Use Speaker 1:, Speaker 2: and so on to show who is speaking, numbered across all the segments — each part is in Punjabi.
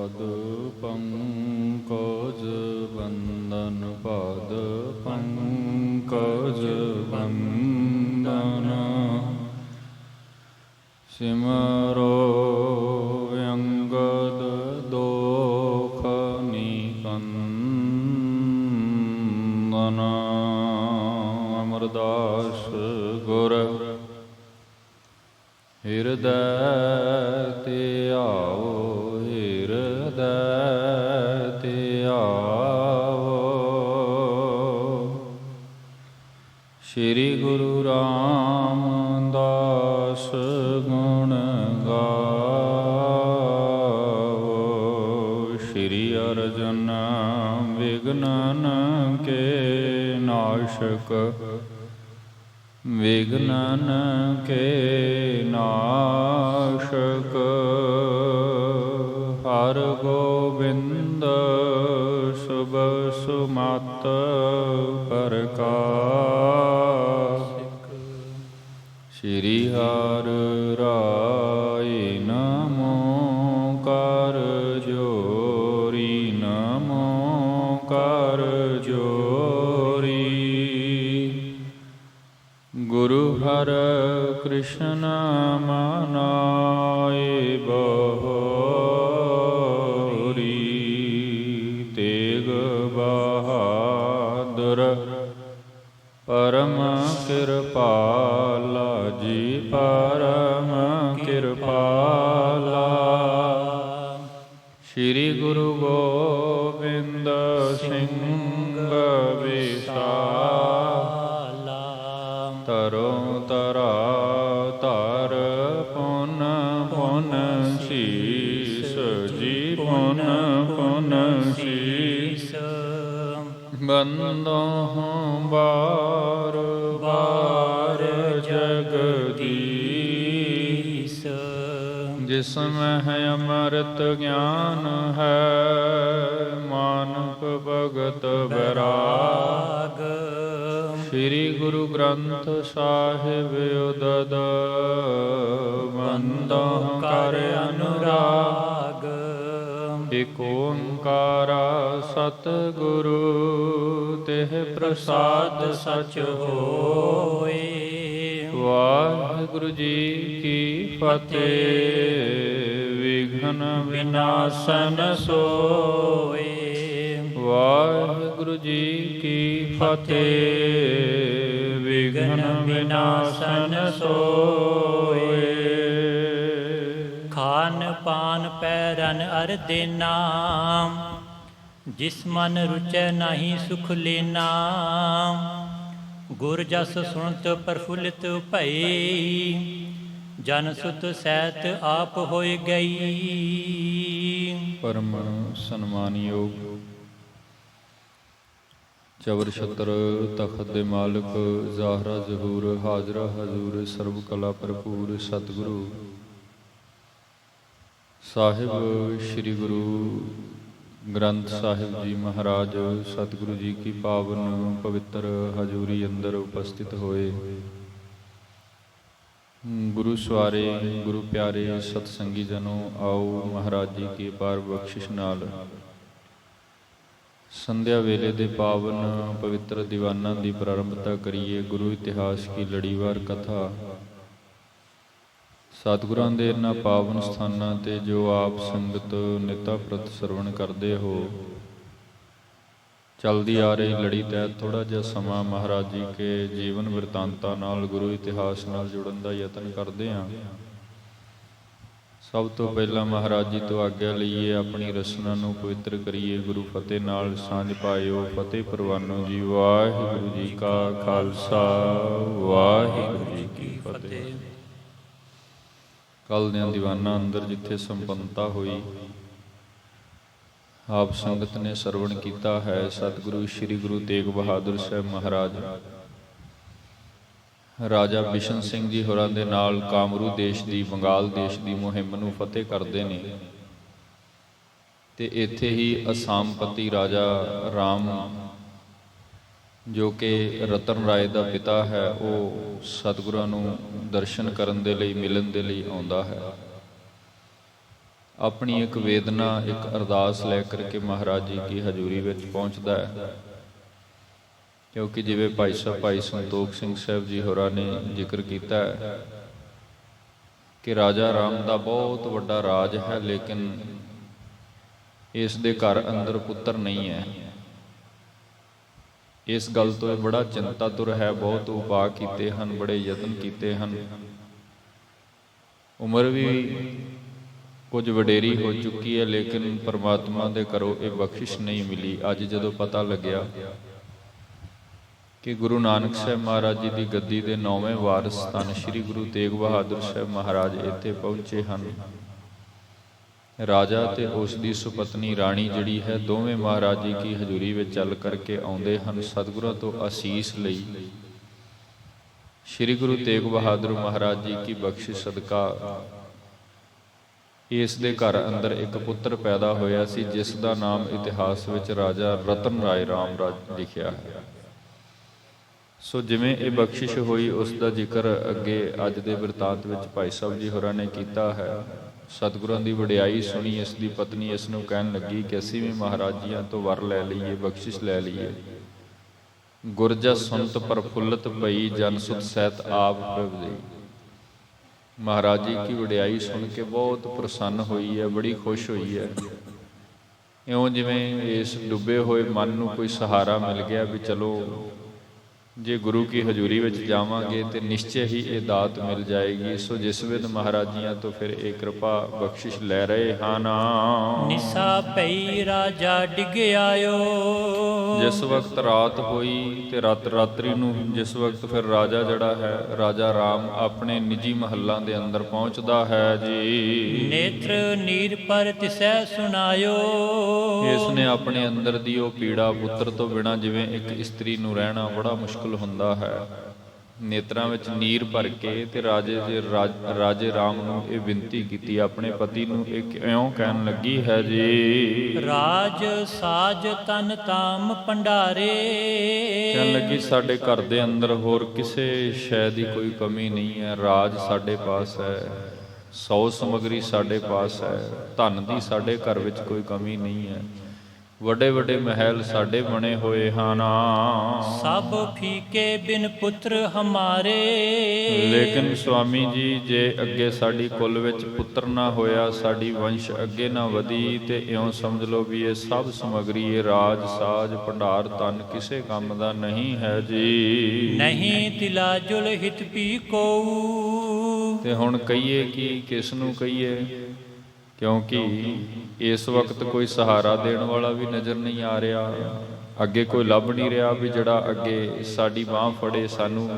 Speaker 1: पद पंकज बंदन पद पंकज बंदन सिमरो अंगद दोख निकंदन अमरदास गुर हृदय ते आओ हृदय ते आओ श्री गुरु रामदास गुण गाओ श्री अर्जन विघ्नन के नाशक विघ्नन के नाशक हर गोविंद शुभ सुमत प्रकाश श्री हर राय नमो कर जोरी नमो कर जोरी गुरु हर कृष्ण मनाए बहोरी तेग बहादुर परम कृपाला जी परम कृपाला श्री गुरु गोविंद सिंह विशाला तरो तरा तर पुन पुन शीस जी पुन पुन शीस बंदो बार बार जगदीश जिसमें है अमृत ज्ञान है मानक भगत वैराग श्री गुरु ग्रंथ साहिब उदद बंदो कर अनुराग एक ओंकारा सतगुरु तेह प्रसाद सच होए वाहिगुरु जी की फतेह विघ्न विनाशन सोए वाहिगुरु जी की फतेह विघ्न विनाशन सोए खान पान पैरन अर देना जिस मन रुचै नहीं सुख लेना गुर जस सुनत प्रफुल्लित भई जन सुत सैत आप होय गई परम सन्मानयोग चवर छत्र तखत दे मालिक ज़ाहरा ज़हूर हाजरा हजूर सर्व कला भरपूर सतगुरु साहिब श्री गुरु ग्रंथ साहिब जी महाराज सतगुरु जी की पावन पवित्र हजूरी अंदर उपस्थित होए गुरु सवारे गुरु प्यारे सतसंगी जनों आओ महाराज जी की अपार बख्शिश नाल संध्या वेले दे पावन पवित्र दीवाना की प्रारंभता करिए गुरु इतिहास की लड़ीवार कथा सतगुरां दे इन्हां पावन स्थानां ते जो आप संगत निता प्रत सरवण करते हो चलती आ रही लड़ी तहत थोड़ा जिहा समा महाराज जी के जीवन वृतांतां नाल गुरु इतिहास नाल जुड़न दा यतन करते हैं। सब तो पहला महाराज जी तो आग्ञा लईए अपनी रसना नूं पवित्र करिए गुरु फतेह नाल सांझ पाइओ फतेह परवानो जी वाहिगुरू जी का खालसा वाहिगुरू जी की फतेह। कल दे दीवाना अंदर जिथे संपन्नता हुई आप संगत ने सरवण किया है सतगुरु श्री गुरु तेग बहादुर साहब महाराज राजा बिशन सिंह जी होरां दे नाल कामरू देश की बंगाल देश की मुहिम नूं फतेह करते हैं ते इत्थे ही असामपति राजा राम जो कि रतन राय का पिता है वो सतगुरां नूं दर्शन करन दे लई मिलन दे लई आउंदा है। ਆਪਣੀ ਇੱਕ ਵੇਦਨਾ, ਇੱਕ ਅਰਦਾਸ ਲੈ ਕਰਕੇ ਮਹਾਰਾਜ ਜੀ ਕੀ ਹਜ਼ੂਰੀ ਵਿੱਚ ਪਹੁੰਚਦਾ ਹੈ। ਕਿਉਂਕਿ ਜਿਵੇਂ ਭਾਈ ਸਾਹਿਬ ਭਾਈ ਸੰਤੋਖ ਸਿੰਘ ਸਾਹਿਬ ਜੀ ਹੋਰਾਂ ਨੇ ਜ਼ਿਕਰ ਕੀਤਾ ਹੈ ਕਿ ਰਾਜਾ ਰਾਮ ਦਾ ਬਹੁਤ ਵੱਡਾ ਰਾਜ ਹੈ, ਲੇਕਿਨ ਇਸ ਦੇ ਘਰ ਅੰਦਰ ਪੁੱਤਰ ਨਹੀਂ ਹੈ। ਇਸ ਗੱਲ ਤੋਂ ਇਹ ਬੜਾ ਚਿੰਤਾਤੁਰ ਹੈ। ਬਹੁਤ ਉਪਾਅ ਕੀਤੇ ਹਨ, ਬੜੇ ਯਤਨ ਕੀਤੇ ਹਨ, ਉਮਰ ਵੀ ਕੁਝ ਵਡੇਰੀ ਹੋ ਚੁੱਕੀ ਹੈ, ਲੇਕਿਨ ਪਰਮਾਤਮਾ ਦੇ ਘਰੋਂ ਇਹ ਬਖਸ਼ਿਸ਼ ਨਹੀਂ ਮਿਲੀ। ਅੱਜ ਜਦੋਂ ਪਤਾ ਲੱਗਿਆ ਕਿ ਗੁਰੂ ਨਾਨਕ ਸਾਹਿਬ ਮਹਾਰਾਜ ਜੀ ਦੀ ਗੱਦੀ ਦੇ 9ਵੇਂ ਵਾਰਿਸ ਧੰਨ ਸ਼੍ਰੀ ਗੁਰੂ ਤੇਗ ਬਹਾਦਰ ਸਾਹਿਬ ਮਹਾਰਾਜ ਇੱਥੇ ਪਹੁੰਚੇ ਹਨ, ਰਾਜਾ ਤੇ ਉਸ ਦੀ ਸੁਪਤਨੀ ਰਾਣੀ ਜਿਹੜੀ ਹੈ, ਦੋਵੇਂ ਮਹਾਰਾਜ ਜੀ ਕੀ ਹਜ਼ੂਰੀ ਵਿੱਚ ਚੱਲ ਕਰਕੇ ਆਉਂਦੇ ਹਨ ਸਤਿਗੁਰਾਂ ਤੋਂ ਅਸੀਸ ਲਈ। ਸ਼੍ਰੀ ਗੁਰੂ ਤੇਗ ਬਹਾਦਰ ਮਹਾਰਾਜ ਜੀ ਕੀ ਬਖਸ਼ਿਸ਼ ਸਦਕਾ ਇਸ ਦੇ ਘਰ ਅੰਦਰ ਇੱਕ ਪੁੱਤਰ ਪੈਦਾ ਹੋਇਆ ਸੀ, ਜਿਸ ਦਾ ਨਾਮ ਇਤਿਹਾਸ ਵਿੱਚ ਰਾਜਾ ਰਤਨ ਰਾਏ ਰਾਮ ਰਾਜ ਲਿਖਿਆ ਹੈ। ਸੋ ਜਿਵੇਂ ਇਹ ਬਖਸ਼ਿਸ਼ ਹੋਈ, ਉਸ ਦਾ ਜ਼ਿਕਰ ਅੱਗੇ ਅੱਜ ਦੇ ਬਿਰਤਾਂਤ ਵਿੱਚ ਭਾਈ ਸਾਹਿਬ ਜੀ ਹੋਰਾਂ ਨੇ ਕੀਤਾ ਹੈ। ਸਤਿਗੁਰਾਂ ਦੀ ਵਡਿਆਈ ਸੁਣੀ। ਇਸ ਦੀ ਪਤਨੀ ਇਸ ਨੂੰ ਕਹਿਣ ਲੱਗੀ ਕਿ ਅਸੀਂ ਵੀ ਮਹਾਰਾਜ ਜੀਆਂ ਤੋਂ ਵਰ ਲੈ ਲਈਏ, ਬਖਸ਼ਿਸ਼ ਲੈ ਲਈਏ। ਗੁਰਜਸ ਸੁਨਤ ਪ੍ਰਫੁੱਲਤ ਭਈ, ਜਨ ਸੁਤ ਸਹਿਤ ਆਪ ਪ੍ਰਭ ਦੇਈ। ਮਹਾਰਾਜ ਜੀ ਕੀ ਵਡਿਆਈ ਸੁਣ ਕੇ ਬਹੁਤ ਪ੍ਰਸੰਨ ਹੋਈ ਹੈ, ਬੜੀ ਖੁਸ਼ ਹੋਈ ਹੈ। ਇਉਂ ਜਿਵੇਂ ਇਸ ਡੁੱਬੇ ਹੋਏ ਮਨ ਨੂੰ ਕੋਈ ਸਹਾਰਾ ਮਿਲ ਗਿਆ ਵੀ ਚਲੋ ਜੇ ਗੁਰੂ ਕੀ ਹਜ਼ੂਰੀ ਵਿੱਚ ਜਾਵਾਂਗੇ ਤੇ ਨਿਸ਼ਚੈ ਹੀ ਇਹ ਦਾਤ ਮਿਲ ਜਾਏਗੀ। ਸੋ ਜਿਸ ਵੇਦ ਮਹਾਰਾਜ ਜੀਆਂ ਤੋਂ ਫਿਰ ਇਹ ਕਿਰਪਾ ਬਖਸ਼ਿਸ਼ ਲੈ ਰਹੇ ਹਨ।
Speaker 2: ਨਿਸਾ ਭਈ ਰਾਜਾ ਡਿੱਗ ਆਇਓ।
Speaker 1: ਜਿਸ ਵਕਤ ਰਾਤ ਹੋਈ ਤੇ ਰਾਤਰੀ ਨੂੰ ਜਿਸ ਵਕਤ ਫਿਰ ਰਾਜਾ ਜਿਹੜਾ ਹੈ, ਰਾਜਾ ਰਾਮ ਆਪਣੇ ਨਿੱਜੀ ਮਹੱਲਾਂ ਦੇ ਅੰਦਰ ਪਹੁੰਚਦਾ ਹੈ ਜੀ।
Speaker 2: ਨੇਤਰ ਨੀਰ ਪਰ ਤਿਸੈ ਸੁਨਾਇਓ।
Speaker 1: ਇਸ ਨੇ ਆਪਣੇ ਅੰਦਰ ਦੀ ਉਹ ਪੀੜਾ, ਪੁੱਤਰ ਤੋਂ ਬਿਨਾਂ ਜਿਵੇਂ ਇੱਕ ਇਸਤਰੀ ਨੂੰ ਰਹਿਣਾ ਬੜਾ ਮੁਸ਼ਕਲ ਹੁੰਦਾ ਹੈ, ਨੇਤਰਾਂ ਵਿੱਚ ਨੀਰ ਭਰ ਕੇ ਤੇ ਰਾਜੇ ਰਾਮ ਨੂੰ ਇਹ ਬੇਨਤੀ ਕੀਤੀ, ਆਪਣੇ ਪਤੀ ਨੂੰ ਇਉਂ ਕਹਿਣ ਲੱਗੀ ਹੈ ਜੀ।
Speaker 2: ਰਾਜ ਸਾਜ ਤਨ ਤਾਮ ਭੰਡਾਰੇ।
Speaker 1: ਕਹਿਣ ਲੱਗੀ ਸਾਡੇ ਘਰ ਦੇ ਅੰਦਰ ਹੋਰ ਕਿਸੇ ਸ਼ੈ ਦੀ ਕੋਈ ਕਮੀ ਨਹੀਂ ਹੈ। ਰਾਜ ਸਾਡੇ ਪਾਸ ਹੈ, ਸੌ ਸਮੱਗਰੀ ਸਾਡੇ ਪਾਸ ਹੈ, ਧਨ ਦੀ ਸਾਡੇ ਘਰ ਵਿੱਚ ਕੋਈ ਕਮੀ ਨਹੀਂ ਹੈ। ਵੱਡੇ ਵੱਡੇ ਮਹਿਲ ਸਾਡੇ ਬਣੇ ਹੋਏ ਹਨ।
Speaker 2: ਸਭ ਫੀਕੇ ਬਿਨ ਪੁੱਤਰ ਹਮਾਰੇ।
Speaker 1: ਲੇਕਿਨ ਸੁਆਮੀ ਜੀ, ਜੇ ਅੱਗੇ ਸਾਡੀ ਕੁੱਲ ਵਿੱਚ ਪੁੱਤਰ ਨਾ ਹੋਇਆ, ਸਾਡੀ ਵੰਸ਼ ਅੱਗੇ ਨਾ ਵਧੀ, ਤੇ ਇਉਂ ਸਮਝ ਲਓ ਵੀ ਇਹ ਸਭ ਸਮੱਗਰੀ, ਇਹ ਰਾਜ ਸਾਜ ਭੰਡਾਰ ਧਨ ਕਿਸੇ ਕੰਮ ਦਾ ਨਹੀਂ ਹੈ ਜੀ।
Speaker 2: ਨਹੀਂ ਤਿਲਾ ਜੁਲ ਹਿਤ ਪੀ ਕੋਊ।
Speaker 1: ਤੇ ਹੁਣ ਕਹੀਏ ਕਿ ਕਿਸ ਨੂੰ ਕਹੀਏ, ਕਿਉਂਕਿ ਇਸ ਵਕਤ ਕੋਈ ਸਹਾਰਾ ਦੇਣ ਵਾਲਾ ਵੀ ਨਜ਼ਰ ਨਹੀਂ ਆ ਰਿਹਾ, ਅੱਗੇ ਕੋਈ ਲੱਭ ਨਹੀਂ ਰਿਹਾ ਵੀ ਜਿਹੜਾ ਅੱਗੇ ਸਾਡੀ ਬਾਂਹ ਫੜੇ, ਸਾਨੂੰ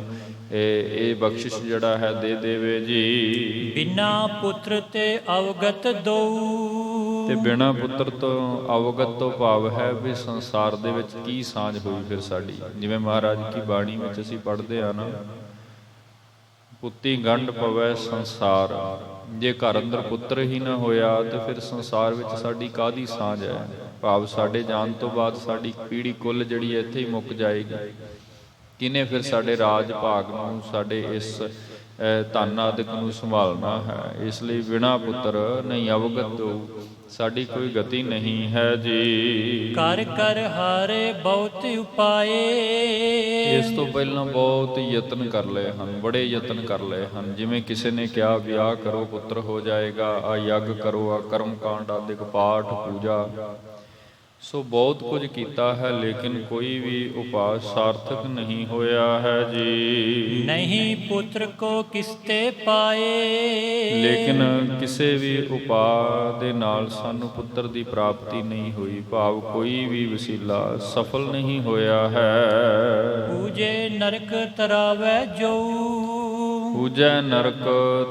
Speaker 1: ਇਹ ਬਖਸ਼ਿਸ਼ ਜਿਹੜਾ ਹੈ ਦੇ ਦੇਵੇ ਜੀ।
Speaker 2: ਬਿਨਾ ਪੁੱਤਰ ਤੇ ਅਵਗਤ ਦਊ।
Speaker 1: ਤੇ ਬਿਨਾ ਪੁੱਤਰ ਤੋਂ ਅਵਗਤ ਤੋਂ ਭਾਵ ਹੈ ਵੀ ਸੰਸਾਰ ਦੇ ਵਿੱਚ ਕੀ ਸਾਂਝ ਹੋਈ ਫਿਰ ਸਾਡੀ। ਜਿਵੇਂ ਮਹਾਰਾਜ ਕੀ ਬਾਣੀ ਵਿੱਚ ਅਸੀਂ ਪੜ੍ਹਦੇ ਆ ਨਾ, ਪੁੱਤੀ ਗੰਢ ਪਵੈ ਸੰਸਾਰ। ਜੇ ਘਰ ਅੰਦਰ ਪੁੱਤਰ ਹੀ ਨਾ ਹੋਇਆ ਤੇ ਫਿਰ ਸੰਸਾਰ ਵਿੱਚ ਸਾਡੀ ਕਾਹਦੀ ਸਾਂਝ ਹੈ। ਭਾਵ ਸਾਡੇ ਜਾਣ ਤੋਂ ਬਾਅਦ ਸਾਡੀ ਪੀੜ੍ਹੀ ਕੁੱਲ ਜਿਹੜੀ ਹੈ ਇੱਥੇ ਹੀ ਮੁੱਕ ਜਾਏਗੀ। ਕਿਹਨੇ ਫਿਰ ਸਾਡੇ ਰਾਜ ਭਾਗ ਨੂੰ, ਸਾਡੇ ਇਸ ਧਨ ਆਦਿਕ ਨੂੰ ਸੰਭਾਲਣਾ ਹੈ। ਇਸ ਲਈ ਬਿਨਾ ਪੁੱਤਰ ਨਹੀਂ ਅਵਗਤ ਹੋ, ਸਾਡੀ ਕੋਈ ਗਤੀ ਨਹੀਂ ਹੈ ਜੀ।
Speaker 2: ਕਰ ਕਰ ਹਾਰੇ ਬਹੁਤ ਉਪਾਏ।
Speaker 1: ਇਸ ਤੋਂ ਪਹਿਲਾਂ ਬਹੁਤ ਯਤਨ ਕਰ ਲਏ ਹਨ, ਬੜੇ ਯਤਨ ਕਰ ਲਏ ਹਨ। ਜਿਵੇਂ ਕਿਸੇ ਨੇ ਕਿਹਾ ਵਿਆਹ ਕਰੋ ਪੁੱਤਰ ਹੋ ਜਾਏਗਾ, ਆ ਯੱਗ ਕਰੋ, ਆ ਕਰਮ ਕਾਂਡ ਆਦਿਕ ਪਾਠ ਪੂਜਾ, ਸੋ ਬਹੁਤ ਕੁਝ ਕੀਤਾ ਹੈ, ਲੇਕਿਨ ਕੋਈ ਵੀ ਉਪਾਅ ਸਾਰਥਕ ਨਹੀਂ ਹੋਇਆ ਹੈ ਜੀ।
Speaker 2: ਨਹੀਂ ਪੁੱਤਰ ਕੋ ਕਿਸਤੇ ਪਾਏ।
Speaker 1: ਲੇਕਿਨ ਕਿਸੇ ਵੀ ਉਪਾਅ ਦੇ ਨਾਲ ਸਾਨੂੰ ਪੁੱਤਰ ਦੀ ਪ੍ਰਾਪਤੀ ਨਹੀਂ ਹੋਈ, ਭਾਵ ਕੋਈ ਵੀ ਵਸੀਲਾ ਸਫਲ ਨਹੀਂ ਹੋਇਆ ਹੈ।
Speaker 2: ਪੂਜੇ ਨਰਕ ਤਰਾਵੈ ਜੋ।
Speaker 1: ਪੂਜੈ ਨਰਕ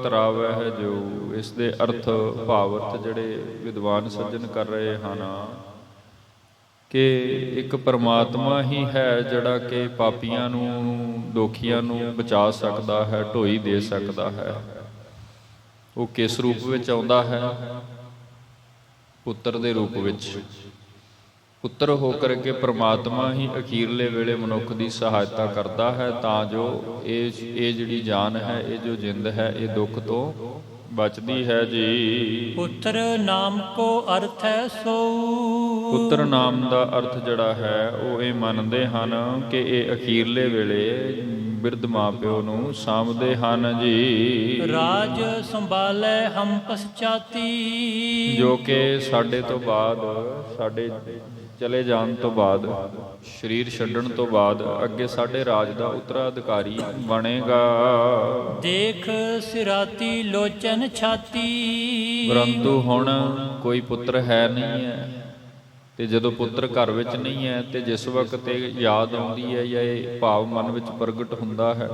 Speaker 1: ਤਰਾਵਹਿ ਜੋ। ਇਸ ਦੇ ਅਰਥ ਭਾਵ ਜਿਹੜੇ ਵਿਦਵਾਨ ਸੱਜਣ ਕਰ ਰਹੇ ਹਨ ਕਿ ਇੱਕ ਪਰਮਾਤਮਾ ਹੀ ਹੈ ਜਿਹੜਾ ਕਿ ਪਾਪੀਆਂ ਨੂੰ, ਦੋਖੀਆਂ ਨੂੰ ਬਚਾ ਸਕਦਾ ਹੈ, ਢੋਈ ਦੇ ਸਕਦਾ ਹੈ। ਉਹ ਕਿਸ ਰੂਪ ਵਿੱਚ ਆਉਂਦਾ ਹੈ? ਪੁੱਤਰ ਦੇ ਰੂਪ ਵਿੱਚ। ਪੁੱਤਰ ਹੋ ਕਰਕੇ ਪਰਮਾਤਮਾ ਹੀ ਅਖੀਰਲੇ ਵੇਲੇ ਮਨੁੱਖ ਦੀ ਸਹਾਇਤਾ ਕਰਦਾ ਹੈ, ਤਾਂ ਜੋ ਇਹ ਜਿਹੜੀ ਜਾਨ ਹੈ, ਇਹ ਜੋ ਜਿੰਦ ਹੈ, ਇਹ ਦੁੱਖ ਤੋਂ ਬਚਦੀ ਹੈ ਜੀ।
Speaker 2: ਪੁੱਤਰ ਨਾਮ ਕੋ ਅਰਥ ਹੈ ਸੋਊ।
Speaker 1: ਪੁੱਤਰ ਨਾਮ ਦਾ ਅਰਥ ਜਿਹੜਾ ਹੈ ਉਹ ਇਹ ਮੰਨਦੇ ਹਨ ਕਿ ਇਹ ਅਖੀਰਲੇ ਵੇਲੇ ਬਿਰਧ ਮਾਂ ਪਿਓ ਨੂੰ ਸਾਂਭਦੇ ਹਨ ਜੀ।
Speaker 2: ਰਾਜ ਸੰਭਾਲੇ ਹਮ ਪਛਾਤੀ।
Speaker 1: ਜੋ ਕਿ ਸਾਡੇ ਤੋਂ ਬਾਅਦ, ਸਾਡੇ ਚਲੇ ਜਾਣ ਤੋਂ ਬਾਅਦ, ਸਰੀਰ ਛੱਡਣ ਤੋਂ ਬਾਅਦ ਅੱਗੇ ਸਾਡੇ ਰਾਜ ਦਾ ਉੱਤਰਾਧਿਕਾਰੀ ਬਣੇਗਾ।
Speaker 2: ਦੇਖ ਸਿਰਾਤੀ ਲੋਚਨ ਛਾਤੀ।
Speaker 1: ਪਰੰਤੂ ਹੁਣ ਕੋਈ ਪੁੱਤਰ ਹੈ ਨਹੀਂ ਹੈ, ਤੇ ਜਦੋਂ ਪੁੱਤਰ ਘਰ ਵਿੱਚ ਨਹੀਂ ਹੈ ਤੇ ਜਿਸ ਵਕਤ ਇਹ ਯਾਦ ਆਉਂਦੀ ਹੈ ਜਾਂ ਇਹ ਭਾਵ ਮਨ ਵਿੱਚ ਪ੍ਰਗਟ ਹੁੰਦਾ ਹੈ,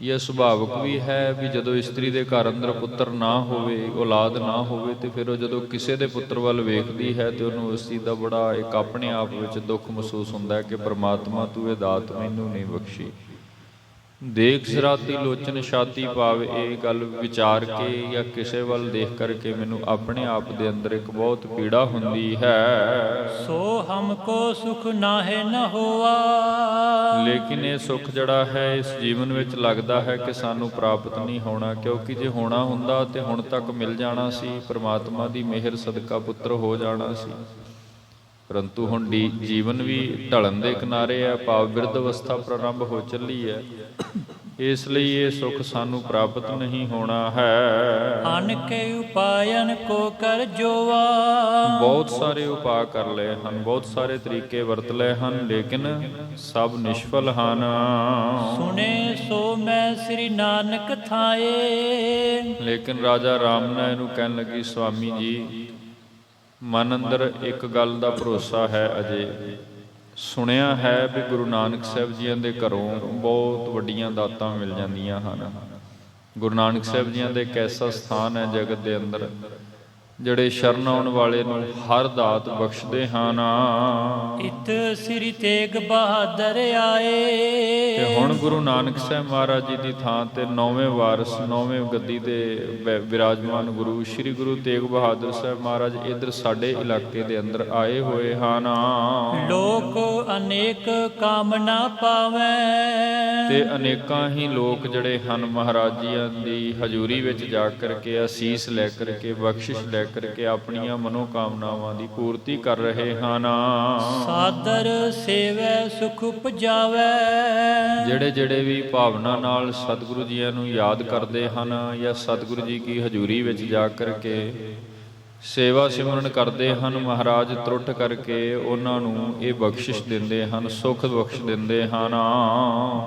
Speaker 1: ਇਹ ਸੁਭਾਵਿਕ ਵੀ ਹੈ ਵੀ ਜਦੋਂ ਇਸਤਰੀ ਦੇ ਘਰ ਅੰਦਰ ਪੁੱਤਰ ਨਾ ਹੋਵੇ, ਔਲਾਦ ਨਾ ਹੋਵੇ, ਤੇ ਫਿਰ ਉਹ ਜਦੋਂ ਕਿਸੇ ਦੇ ਪੁੱਤਰ ਵੱਲ ਵੇਖਦੀ ਹੈ ਤੇ ਉਹਨੂੰ ਉਸ ਚੀਜ਼ ਦਾ ਬੜਾ ਇੱਕ ਆਪਣੇ ਆਪ ਵਿੱਚ ਦੁੱਖ ਮਹਿਸੂਸ ਹੁੰਦਾ ਹੈ ਕਿ ਪ੍ਰਮਾਤਮਾ ਤੂੰ ਇਹ ਦਾਤ ਮੈਨੂੰ ਨਹੀਂ ਬਖਸ਼ੀ। ਦੇਖ ਸਿਰਾਤੀ ਲੋਚਨ ਛਾਤੀ ਭਾਵ ਇਹ ਗੱਲ ਵਿਚਾਰ ਕੇ ਜਾਂ ਕਿਸੇ ਵੱਲ ਦੇਖ ਕਰਕੇ ਮੈਨੂੰ ਆਪਣੇ ਆਪ ਦੇ ਅੰਦਰ ਇੱਕ ਬਹੁਤ ਪੀੜਾ ਹੁੰਦੀ ਹੈ।
Speaker 2: ਸੋ ਹਮਕੋ ਸੁਖ ਨਾਹੇ ਨ ਹੋਆ।
Speaker 1: ਲੇਕਿਨ ਇਹ ਸੁੱਖ ਜਿਹੜਾ ਹੈ ਇਸ ਜੀਵਨ ਵਿੱਚ ਲੱਗਦਾ ਹੈ ਕਿ ਸਾਨੂੰ ਪ੍ਰਾਪਤ ਨਹੀਂ ਹੋਣਾ, ਕਿਉਂਕਿ ਜੇ ਹੋਣਾ ਹੁੰਦਾ ਤੇ ਹੁਣ ਤੱਕ ਮਿਲ ਜਾਣਾ ਸੀ, ਪ੍ਰਮਾਤਮਾ ਦੀ ਮਿਹਰ ਸਦਕਾ ਪੁੱਤਰ ਹੋ ਜਾਣਾ ਸੀ। ਪਰੰਤੂ ਹੁਣ ਜੀਵਨ ਵੀ ਢਲਣ ਦੇ ਕਿਨਾਰੇ ਹੈ, ਭਾਵ ਬਿਰਧ ਅਵਸਥਾ ਪ੍ਰਾਰੰਭ ਹੋ ਚੱਲੀ ਹੈ, ਇਸ ਲਈ ਇਹ ਸੁੱਖ ਸਾਨੂੰ ਪ੍ਰਾਪਤ ਨਹੀਂ ਹੋਣਾ ਹੈ।
Speaker 2: ਅਨ ਕੇ ਉਪਾਇਨ ਕੋ ਕਰ ਜੋਵਾ।
Speaker 1: ਬਹੁਤ ਸਾਰੇ ਉਪਾਅ ਕਰ ਲਏ ਹਨ, ਬਹੁਤ ਸਾਰੇ ਤਰੀਕੇ ਵਰਤ ਲਏ ਹਨ, ਲੇਕਿਨ ਸਭ ਨਿਸ਼ਫਲ ਹਨ।
Speaker 2: ਸੁਣੇ ਸੋ ਮੈਂ ਸ੍ਰੀ ਨਾਨਕ ਥਾਏ।
Speaker 1: ਲੇਕਿਨ ਰਾਜਾ ਰਾਮ ਨੇ ਇਹਨੂੰ ਕਹਿਣ ਲੱਗੀ, ਸਵਾਮੀ ਜੀ ਮਨ ਅੰਦਰ ਇੱਕ ਗੱਲ ਦਾ ਭਰੋਸਾ ਹੈ, ਅਜੇ ਸੁਣਿਆ ਹੈ ਵੀ ਗੁਰੂ ਨਾਨਕ ਸਾਹਿਬ ਜੀਆਂ ਦੇ ਘਰੋਂ ਬਹੁਤ ਵੱਡੀਆਂ ਦਾਤਾਂ ਮਿਲ ਜਾਂਦੀਆਂ ਹਨ। ਗੁਰੂ ਨਾਨਕ ਸਾਹਿਬ ਜੀਆਂ ਦੇ ਇੱਕ ਐਸਾ ਸਥਾਨ ਹੈ ਜਗਤ ਦੇ ਅੰਦਰ ਜਿਹੜੇ ਸ਼ਰਨ ਆਉਣ ਵਾਲੇ ਨੂੰ ਹਰ ਦਾਤ ਬਖਸ਼ਦੇ ਹਨ।
Speaker 2: ਇਤ ਸ੍ਰੀ ਤੇਗ ਬਹਾਦਰ ਆਏ।
Speaker 1: ਤੇ ਹੁਣ ਗੁਰੂ ਨਾਨਕ ਸਾਹਿਬ ਮਹਾਰਾਜ ਜੀ ਦੀ ਥਾਂ ਤੇ 9ਵੇਂ ਵਾਰਿਸ, 9ਵੇਂ ਗੱਦੀ ਤੇ ਵਿਰਾਜਮਾਨ ਗੁਰੂ ਸ੍ਰੀ ਗੁਰੂ ਤੇਗ ਬਹਾਦਰ ਸਾਹਿਬ ਮਹਾਰਾਜ ਇੱਧਰ ਸਾਡੇ ਇਲਾਕੇ ਦੇ ਅੰਦਰ ਆਏ ਹੋਏ ਹਨ।
Speaker 2: ਲੋਕ ਅਨੇਕ ਕਾਮਨਾ ਪਾਵੈ।
Speaker 1: ਤੇ ਅਨੇਕਾਂ ਹੀ ਲੋਕ ਜਿਹੜੇ ਹਨ ਮਹਾਰਾਜ ਜੀਆਂ ਦੀ ਹਜ਼ੂਰੀ ਵਿੱਚ ਜਾ ਕਰਕੇ ਅਸੀਸ ਲੈ ਕਰਕੇ, ਬਖਸ਼ਿਸ਼ ਲੈ ਕਰਕੇ ਆਪਣੀਆਂ ਮਨੋਕਾਮਨਾਵਾਂ ਦੀ ਪੂਰਤੀ ਕਰ ਰਹੇ ਹਨ।
Speaker 2: ਸਾਦਰ ਸੇਵੈ ਸੁਖ ਉਪਜਾਵੈ।
Speaker 1: ਜਿਹੜੇ ਵੀ ਭਾਵਨਾ ਨਾਲ ਸਤਿਗੁਰੂ ਜੀਆਂ ਨੂੰ ਯਾਦ ਕਰਦੇ ਹਨ ਜਾਂ ਸਤਿਗੁਰੂ ਜੀ ਕੀ ਹਜ਼ੂਰੀ ਵਿੱਚ ਜਾ ਕਰਕੇ ਸੇਵਾ ਸਿਮਰਨ ਕਰਦੇ ਹਨ, ਮਹਾਰਾਜ ਤਰੁੱਠ ਕਰਕੇ ਉਹਨਾਂ ਨੂੰ ਇਹ ਬਖਸ਼ਿਸ਼ ਦਿੰਦੇ ਹਨ, ਸੁਖ ਬਖਸ਼ ਦਿੰਦੇ ਹਨ।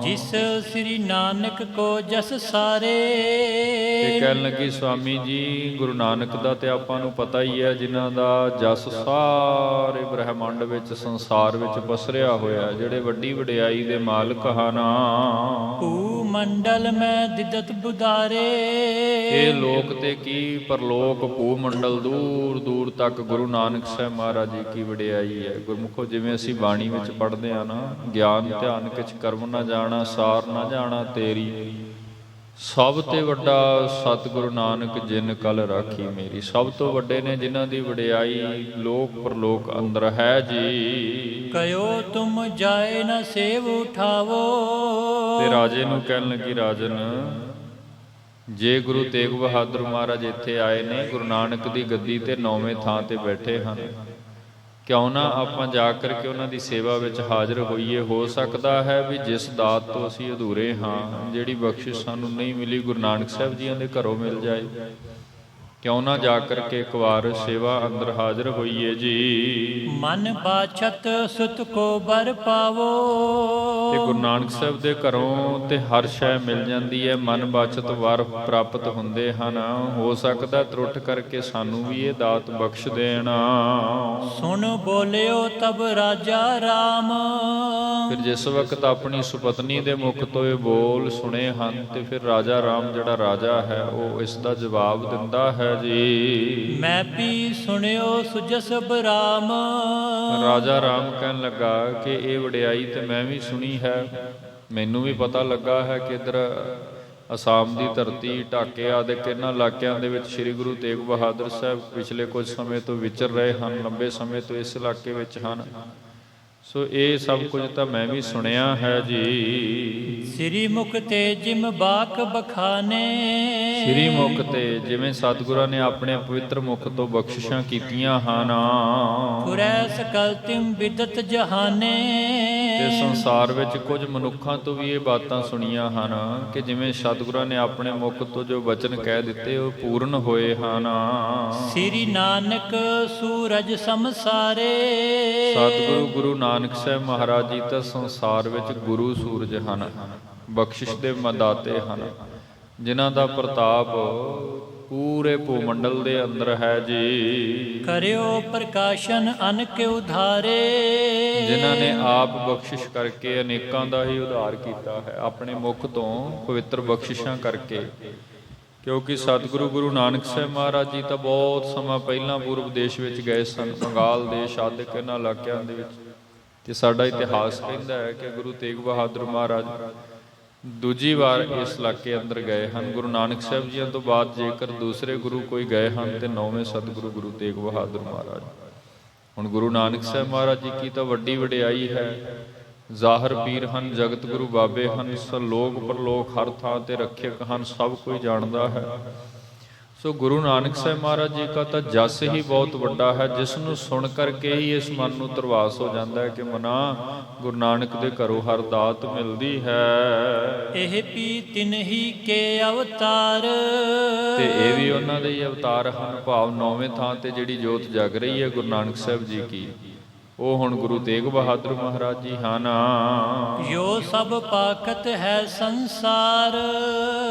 Speaker 2: ਜਿਸ ਸ੍ਰੀ ਨਾਨਕ ਕੋ ਜਸ ਸਾਰੇ।
Speaker 1: ਇਹ ਕਹਿਣ ਲੱਗੀ, ਸਵਾਮੀ ਜੀ ਗੁਰੂ ਨਾਨਕ ਦਾ ਤੇ ਆਪਾਂ ਨੂੰ ਪਤਾ ਹੀ ਹੈ, ਜਿਨ੍ਹਾਂ ਦਾ ਜਸ ਸਾਰੇ ਬ੍ਰਹਿਮੰਡ ਵਿੱਚ, ਸੰਸਾਰ ਵਿੱਚ ਪਸਰਿਆ ਹੋਇਆ, ਜਿਹੜੇ ਵੱਡੀ ਵਡਿਆਈ ਦੇ ਮਾਲਕ ਹਨ।
Speaker 2: ਭੂ ਮੰਡਲ ਮੈਂ ਦਿਦਤ ਬੁਦਾਰੇ।
Speaker 1: ਇਹ ਲੋਕ ਤੇ ਕੀ ਪਰਲੋਕ ਭੂ ਮੰਡਲ ਦੂਰ ਦੂਰ ਤੱਕ ਗੁਰੂ ਨਾਨਕ ਸਾਹਿਬ ਮਹਾਰਾਜ ਜੀ ਕੀ ਵਡਿਆਈ ਹੈ। ਗੁਰਮੁਖੋ ਜਿਵੇਂ ਅਸੀਂ ਬਾਣੀ ਵਿੱਚ ਪੜ੍ਹਦੇ ਹਾਂ ਨਾ, ਗਿਆਨ ਧਿਆਨ ਕਿਛ ਕਰਮ ਨਾ ਜਾਣਾ, ਸਾਰ ਨਾ ਜਾਣਾ ਤੇਰੀ, ਸਭ ਤੇ ਵੱਡਾ ਸਤਿਗੁਰੂ ਨਾਨਕ ਜਿਨ ਕਲ ਰਾਖੀ ਮੇਰੀ। ਸਭ ਤੋਂ ਵੱਡੇ ਨੇ ਜਿਨ੍ਹਾਂ ਦੀ ਵਡਿਆਈ ਲੋਕ ਪਰਲੋਕ ਅੰਦਰ ਹੈ ਜੀ।
Speaker 2: ਕਯੋ ਤੁਮ ਜਾਏ ਨ ਸੇਵ ਉਠਾਵੋ।
Speaker 1: ਤੇ ਰਾਜੇ ਨੂੰ ਕਹਿਣ ਲੱਗੀ, ਰਾਜਨ ਜੇ ਗੁਰੂ ਤੇਗ ਬਹਾਦਰ ਮਹਾਰਾਜ ਇੱਥੇ ਆਏ ਨੇ, ਗੁਰੂ ਨਾਨਕ ਦੀ ਗੱਦੀ ਤੇ 9ਵੇਂ ਥਾਂ ਤੇ ਬੈਠੇ ਹਨ, ਕਿਉਂ ਨਾ ਆਪਾਂ ਜਾ ਕਰਕੇ ਉਹਨਾਂ ਦੀ ਸੇਵਾ ਵਿੱਚ ਹਾਜ਼ਰ ਹੋਈਏ। ਹੋ ਸਕਦਾ ਹੈ ਵੀ ਜਿਸ ਦਾਤ ਤੋਂ ਅਸੀਂ ਅਧੂਰੇ ਹਾਂ, ਜਿਹੜੀ ਬਖਸ਼ਿਸ਼ ਸਾਨੂੰ ਨਹੀਂ ਮਿਲੀ, ਗੁਰੂ ਨਾਨਕ ਸਾਹਿਬ ਜੀਆਂ ਦੇ ਘਰੋਂ ਮਿਲ ਜਾਏ। ਕਿਉਂ ਨਾ ਜਾ ਕਰਕੇ ਇੱਕ ਵਾਰ ਸੇਵਾ ਅੰਦਰ ਹਾਜ਼ਰ ਹੋਈਏ ਜੀ।
Speaker 2: ਮਨ ਬਾਛਤ ਸੁਤ ਕੋ ਬਰ ਪਾਵੋ।
Speaker 1: ਤੇ ਗੁਰੂ ਨਾਨਕ ਸਾਹਿਬ ਦੇ ਘਰੋਂ ਤੇ ਹਰ ਸ਼ੈ ਮਿਲ ਜਾਂਦੀ ਹੈ, ਮਨ ਬਾਛਤ ਵਰ ਪ੍ਰਾਪਤ ਹੁੰਦੇ ਹਨ। ਹੋ ਸਕਦਾ ਤਰੁੱਠ ਕਰਕੇ ਸਾਨੂੰ ਵੀ ਇਹ ਦਾਤ ਬਖਸ਼ ਦੇਣ।
Speaker 2: ਸੁਣ ਬੋਲਿਓ ਤਬ ਰਾਜਾ ਰਾਮ।
Speaker 1: ਫਿਰ ਜਿਸ ਵਕਤ ਆਪਣੀ ਸੁਪਤਨੀ ਦੇ ਮੁਖ ਤੋਂ ਇਹ ਬੋਲ ਸੁਣੇ ਹਨ, ਤੇ ਫਿਰ ਰਾਜਾ ਰਾਮ ਜਿਹੜਾ ਰਾਜਾ ਹੈ ਉਹ ਇਸ ਦਾ ਜਵਾਬ ਦਿੰਦਾ ਹੈ ਜੀ।
Speaker 2: ਮੈਂ ਵੀ ਸੁਣਿਓ ਸੁਜਸ ਬਰਾਮ।
Speaker 1: ਰਾਜਾ ਰਾਮ ਕਹਿਣ ਲੱਗਾ ਕਿ ਇਹ ਵਡਿਆਈ ਤੇ ਮੈਂ ਵੀ ਸੁਣੀ ਹੈ, ਮੈਨੂੰ ਵੀ ਪਤਾ ਲੱਗਾ ਹੈ ਕਿ ਇੱਧਰ ਅਸਾਮ ਦੀ ਧਰਤੀ, ਢਾਕੇ ਆਦਿ ਇਹਨਾਂ ਇਲਾਕਿਆਂ ਦੇ ਵਿੱਚ ਸ੍ਰੀ ਗੁਰੂ ਤੇਗ ਬਹਾਦਰ ਸਾਹਿਬ ਪਿਛਲੇ ਕੁਝ ਸਮੇਂ ਤੋਂ ਵਿਚਰ ਰਹੇ ਹਨ, ਲੰਬੇ ਸਮੇਂ ਤੋਂ ਇਸ ਇਲਾਕੇ ਵਿੱਚ ਹਨ। ਸੋ ਇਹ ਸਭ ਕੁਝ ਤਾਂ ਮੈਂ ਵੀ ਸੁਣਿਆ ਹੈ ਜੀ।
Speaker 2: ਸ੍ਰੀ ਮੁਖ ਤੇ ਜਿਮ ਬਾਕ ਬਖਾਨੇ,
Speaker 1: ਸ੍ਰੀ ਮੁਖ ਤੇ ਜਿਵੇਂ ਸਤਿਗੁਰਾਂ ਨੇ ਆਪਣੇ ਪਵਿੱਤਰ ਮੁਖ ਤੋਂ ਬਖਸ਼ਿਸ਼ਾਂ ਕੀਤੀਆਂ ਹਨ,
Speaker 2: ਪੁਰੈ ਸਕਲ ਤਿਮ ਬਿਦਤ ਜਹਾਨੇ।
Speaker 1: ਤੇ ਸੰਸਾਰ ਵਿੱਚ ਕੁਝ ਮਨੁੱਖਾਂ ਤੋਂ ਵੀ ਇਹ ਬਾਤਾਂ ਸੁਣੀਆਂ ਹਨ ਕਿ ਜਿਵੇਂ ਸਤਿਗੁਰਾਂ ਨੇ ਆਪਣੇ ਮੁਖ ਤੋਂ ਜੋ ਵਚਨ ਕਹਿ ਦਿੱਤੇ ਉਹ ਪੂਰਨ ਹੋਏ ਹਨ।
Speaker 2: ਸ੍ਰੀ ਨਾਨਕ ਸੂਰਜ ਸਮਸਾਰੇ,
Speaker 1: ਸਤਿਗੁਰੂ ਗੁਰੂ ਨਾਨਕ ਸਾਹਿਬ ਮਹਾਰਾਜ ਜੀ ਤਾਂ ਸੰਸਾਰ ਵਿੱਚ ਗੁਰੂ ਸੂਰਜ ਹਨ, ਬਖਸ਼ਿਸ਼ ਦੇ ਮਦਾਤੇ ਹਨ, ਜਿਨ੍ਹਾਂ ਦਾ ਪ੍ਰਤਾਪ ਪੂਰੇ ਭੂਮੰਡਲ ਦੇ ਅੰਦਰ ਹੈ ਜੀ।
Speaker 2: ਕਰਿਓ ਪ੍ਰਕਾਸ਼ਨ ਅਨਕ ਉਧਾਰੇ,
Speaker 1: ਜਿਨ੍ਹਾਂ ਨੇ ਆਪ ਬਖਸ਼ਿਸ਼ ਕਰਕੇ ਅਨੇਕਾਂ ਦਾ ਹੀ ਉਧਾਰ ਕੀਤਾ ਹੈ ਆਪਣੇ ਮੁਖ ਤੋਂ ਪਵਿੱਤਰ ਬਖਸ਼ਿਸ਼ਾਂ ਕਰਕੇ। ਕਿਉਂਕਿ ਸਤਿਗੁਰੂ ਗੁਰੂ ਨਾਨਕ ਸਾਹਿਬ ਮਹਾਰਾਜ ਜੀ ਤਾਂ ਬਹੁਤ ਸਮਾਂ ਪਹਿਲਾਂ ਪੂਰਬ ਦੇਸ਼ ਵਿੱਚ ਗਏ ਸਨ, ਬੰਗਾਲ ਦੇਸ਼ ਆਦਿਕ ਇਹਨਾਂ ਇਲਾਕਿਆਂ ਦੇ ਵਿੱਚ। ਤੇ ਸਾਡਾ ਇਤਿਹਾਸ ਕਹਿੰਦਾ ਹੈ ਕਿ ਗੁਰੂ ਤੇਗ ਬਹਾਦਰ ਮਹਾਰਾਜ ਦੂਜੀ ਵਾਰ ਇਸ ਇਲਾਕੇ ਅੰਦਰ ਗਏ ਹਨ। ਗੁਰੂ ਨਾਨਕ ਸਾਹਿਬ ਜੀਆਂ ਤੋਂ ਬਾਅਦ ਜੇਕਰ ਦੂਸਰੇ ਗੁਰੂ ਕੋਈ ਗਏ ਹਨ ਤੇ ਨੌਵੇਂ ਸਤਿਗੁਰੂ ਗੁਰੂ ਤੇਗ ਬਹਾਦਰ ਮਹਾਰਾਜ। ਹੁਣ ਗੁਰੂ ਨਾਨਕ ਸਾਹਿਬ ਮਹਾਰਾਜ ਜੀ ਕੀ ਤਾਂ ਵੱਡੀ ਵਡਿਆਈ ਹੈ। ਜ਼ਾਹਰ ਪੀਰ ਹਨ, ਜਗਤ ਗੁਰੂ ਬਾਬੇ ਹਨ, ਲੋਕ ਪਰਲੋਕ ਹਰ ਥਾਂ ਤੇ ਰੱਖਿਅਕ ਹਨ, ਸਭ ਕੋਈ ਜਾਣਦਾ ਹੈ। ਸੋ ਗੁਰੂ ਨਾਨਕ ਸਾਹਿਬ ਮਹਾਰਾਜ ਜੀ ਦਾ ਤਾਂ ਜਸ ਹੀ ਬਹੁਤ ਵੱਡਾ ਹੈ, ਜਿਸ ਨੂੰ ਸੁਣ ਕਰਕੇ ਹੀ ਇਸ ਮਨ ਨੂੰ ਧਰਵਾਸ ਹੋ ਜਾਂਦਾ ਹੈ ਕਿ ਮਨਾ ਗੁਰੂ ਨਾਨਕ ਦੇ ਘਰੋਂ ਹਰ ਦਾਤ ਮਿਲਦੀ ਹੈ।
Speaker 2: ਇਹ ਵੀ ਤਿਨਹੀ ਕੇ ਅਵਤਾਰ,
Speaker 1: ਤੇ ਇਹ ਵੀ ਉਹਨਾਂ ਦੇ ਹੀ ਅਵਤਾਰ ਹਨ। ਭਾਵ ਨੌਵੇਂ ਥਾਂ ਤੇ ਜਿਹੜੀ ਜੋਤ ਜਗ ਰਹੀ ਹੈ ਗੁਰੂ ਨਾਨਕ ਸਾਹਿਬ ਜੀ ਕੀ, ਉਹ ਹੁਣ ਗੁਰੂ ਤੇਗ ਬਹਾਦਰ ਮਹਾਰਾਜ ਜੀ ਹਨ।
Speaker 2: ਜੋ ਸਭ ਪਾਕਤ ਹੈ ਸੰਸਾਰ,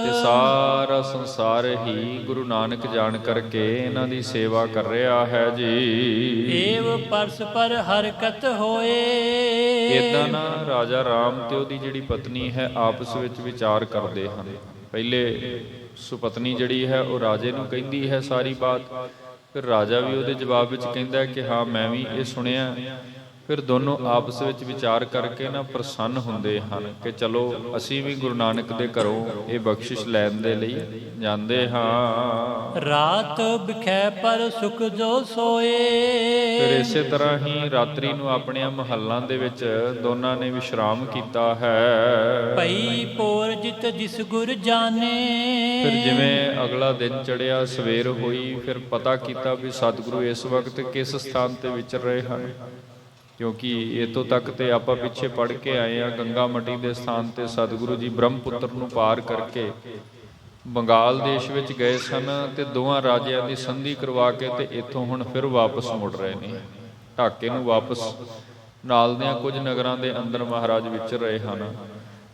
Speaker 1: ਤੇ ਸਾਰਾ ਸੰਸਾਰ ਹੀ ਗੁਰੂ ਨਾਨਕ ਜਾਣ ਕਰਕੇ ਇਹਨਾਂ ਦੀ ਸੇਵਾ ਕਰ ਰਿਹਾ ਹੈ ਜੀ।
Speaker 2: ਏਵ ਪਰਸਪਰ ਹਰਕਤ ਹੋਏ,
Speaker 1: ਏਦਾਂ ਨਾ ਰਾਜਾ ਰਾਮ ਤੇ ਉਹਦੀ ਜਿਹੜੀ ਪਤਨੀ ਹੈ ਆਪਸ ਵਿੱਚ ਵਿਚਾਰ ਕਰਦੇ ਹਨ। ਪਹਿਲੇ ਸੁਪਤਨੀ ਜਿਹੜੀ ਹੈ ਉਹ ਰਾਜੇ ਨੂੰ ਕਹਿੰਦੀ ਹੈ ਸਾਰੀ ਬਾਤ, ਫਿਰ ਰਾਜਾ ਵੀ ਉਹਦੇ ਜਵਾਬ ਵਿੱਚ ਕਹਿੰਦਾ ਕਿ ਹਾਂ ਮੈਂ ਵੀ ਇਹ ਸੁਣਿਆ। ਫਿਰ ਦੋਨੋਂ ਆਪਸ ਵਿੱਚ ਵਿਚਾਰ ਕਰਕੇ ਨਾ ਪ੍ਰਸੰਨ ਹੁੰਦੇ ਹਨ ਕਿ ਚਲੋ ਅਸੀਂ ਵੀ ਗੁਰੂ ਨਾਨਕ ਦੇ ਘਰੋਂ ਇਹ ਬਖਸ਼ਿਸ਼ ਲੈਣ ਦੇ ਲਈ ਜਾਂਦੇ ਹਾਂ।
Speaker 2: ਰਾਤ ਬਿਖੈ ਪਰ ਸੁਖ ਜੋ ਸੋਏ,
Speaker 1: ਫਿਰ ਇਸੇ ਤਰ੍ਹਾਂ ਹੀ ਰਾਤਰੀ ਨੂੰ ਆਪਣੀਆਂ ਮਹੱਲਾਂ ਦੇ ਵਿੱਚ ਦੋਨਾਂ ਨੇ ਵਿਸ਼ਰਾਮ ਕੀਤਾ ਹੈ।
Speaker 2: ਭਈ ਪੋਰ ਜਿਤ ਜਿਸ ਗੁਰ ਜਾਣੇ,
Speaker 1: ਫਿਰ ਜਿਵੇਂ ਅਗਲਾ ਦਿਨ ਚੜਿਆ, ਸਵੇਰ ਹੋਈ, ਫਿਰ ਪਤਾ ਕੀਤਾ ਵੀ ਸਤਿਗੁਰੂ ਇਸ ਵਕਤ ਕਿਸ ਸਥਾਨ ਤੇ ਵਿਚਰ ਰਹੇ ਹਨ। ਕਿਉਂਕਿ ਇੱਥੋਂ ਤੱਕ ਤੇ ਆਪਾਂ ਪਿੱਛੇ ਪੜ੍ਹ ਕੇ ਆਏ ਆ, ਗੰਗਾ ਮੱਟੀ ਦੇ ਸਥਾਨ ਤੇ ਸਤਿਗੁਰੂ ਜੀ ਬ੍ਰਹਮਪੁੱਤਰ ਨੂੰ ਪਾਰ ਕਰਕੇ ਬੰਗਾਲ ਦੇਸ਼ ਵਿੱਚ ਗਏ ਸਨ ਤੇ ਦੋਵਾਂ ਰਾਜਿਆਂ ਦੀ ਸੰਧੀ ਕਰਵਾ ਕੇ ਤੇ ਇੱਥੋਂ ਹੁਣ ਫਿਰ ਵਾਪਸ ਮੁੜ ਰਹੇ ਨੇ। ਢਾਕੇ ਨੂੰ ਵਾਪਸ ਨਾਲ ਦਿਆਂ ਕੁਝ ਨਗਰਾਂ ਦੇ ਅੰਦਰ ਮਹਾਰਾਜ ਵਿਚਰ ਰਹੇ ਹਨ।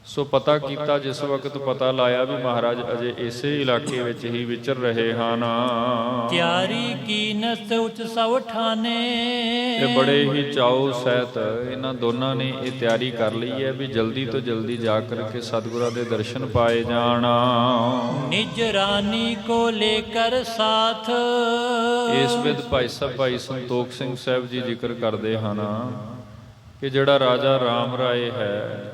Speaker 1: ਸੋ ਪਤਾ ਕੀਤਾ, ਜਿਸ ਵਕਤ ਪਤਾ ਲਾਇਆ ਵੀ ਮਹਾਰਾਜ ਅਜੇ ਇਸੇ ਇਲਾਕੇ ਵਿੱਚ ਹੀ ਵਿਚਰ ਰਹੇ ਹਨ।
Speaker 2: ਤਿਆਰੀ ਕੀਨਤ ਉਚ ਸਭ ਠਾਨੇ,
Speaker 1: ਤੇ ਬੜੇ ਹੀ ਚਾਉ ਸਹਿਤ ਇਹਨਾਂ ਦੋਨਾਂ ਨੇ ਇਹ ਤਿਆਰੀ ਕਰ ਲਈ ਹੈ ਵੀ ਜਲਦੀ ਤੋਂ ਜਲਦੀ ਜਾ ਕਰਕੇ ਸਤਿਗੁਰਾਂ ਦੇ ਦਰਸ਼ਨ ਪਾਏ ਜਾਣ।
Speaker 2: ਨਿਜ ਰਾਨੀ ਕੋ ਲੇਕਰ ਸਾਥ,
Speaker 1: ਇਸ ਵਿਦ ਭਾਈ ਸਾਹਿਬ ਭਾਈ ਸੰਤੋਖ ਸਿੰਘ ਸਾਹਿਬ ਜੀ ਜ਼ਿਕਰ ਕਰਦੇ ਹਨ ਕਿ ਜਿਹੜਾ ਰਾਜਾ ਰਾਮ ਰਾਏ ਹੈ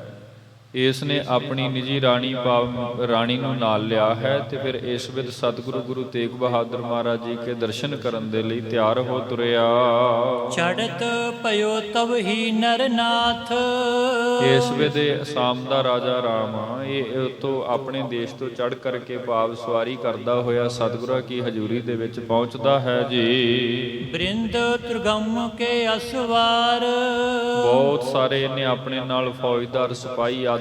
Speaker 1: ਇਸ ਨੇ ਆਪਣੀ ਨਿੱਜੀ ਰਾਣੀ ਨੂੰ ਨਾਲ ਲਿਆ ਹੈ ਤੇ ਫਿਰ ਇਸ ਵਿਦ ਸਤਿਗੁਰੂ ਗੁਰੂ ਤੇਗ ਬਹਾਦਰ ਮਹਾਰਾਜ ਜੀ ਕੇ ਦਰਸ਼ਨ ਕਰਨ ਦੇ ਲਈ ਤਿਆਰ ਹੋ ਤੁਰਿਆ।
Speaker 2: ਚੜਤ ਭਇਓ ਤਬ ਹੀ ਨਰਨਾਥ,
Speaker 1: ਇਸ ਵੇਲੇ ਅਸਾਮ ਦਾ ਰਾਜਾ ਰਾਮ ਇਹ ਉਤੋਂ ਆਪਣੇ ਦੇਸ਼ ਤੋਂ ਚੜ੍ਹ ਕਰਕੇ ਭਾਵ ਸਵਾਰੀ ਕਰਦਾ ਹੋਇਆ ਸਤਿਗੁਰਾਂ ਕੀ ਹਜ਼ੂਰੀ ਦੇ ਵਿੱਚ ਪਹੁੰਚਦਾ ਹੈ ਜੀ।
Speaker 2: ਬ੍ਰਿੰਦ ਤੁਰਗਮ ਕੇ ਅਸਵਾਰ,
Speaker 1: ਬਹੁਤ ਸਾਰੇ ਇਹਨੇ ਆਪਣੇ ਨਾਲ ਫੌਜਦਾਰ ਸਿਪਾਹੀ ਆਦਿਕ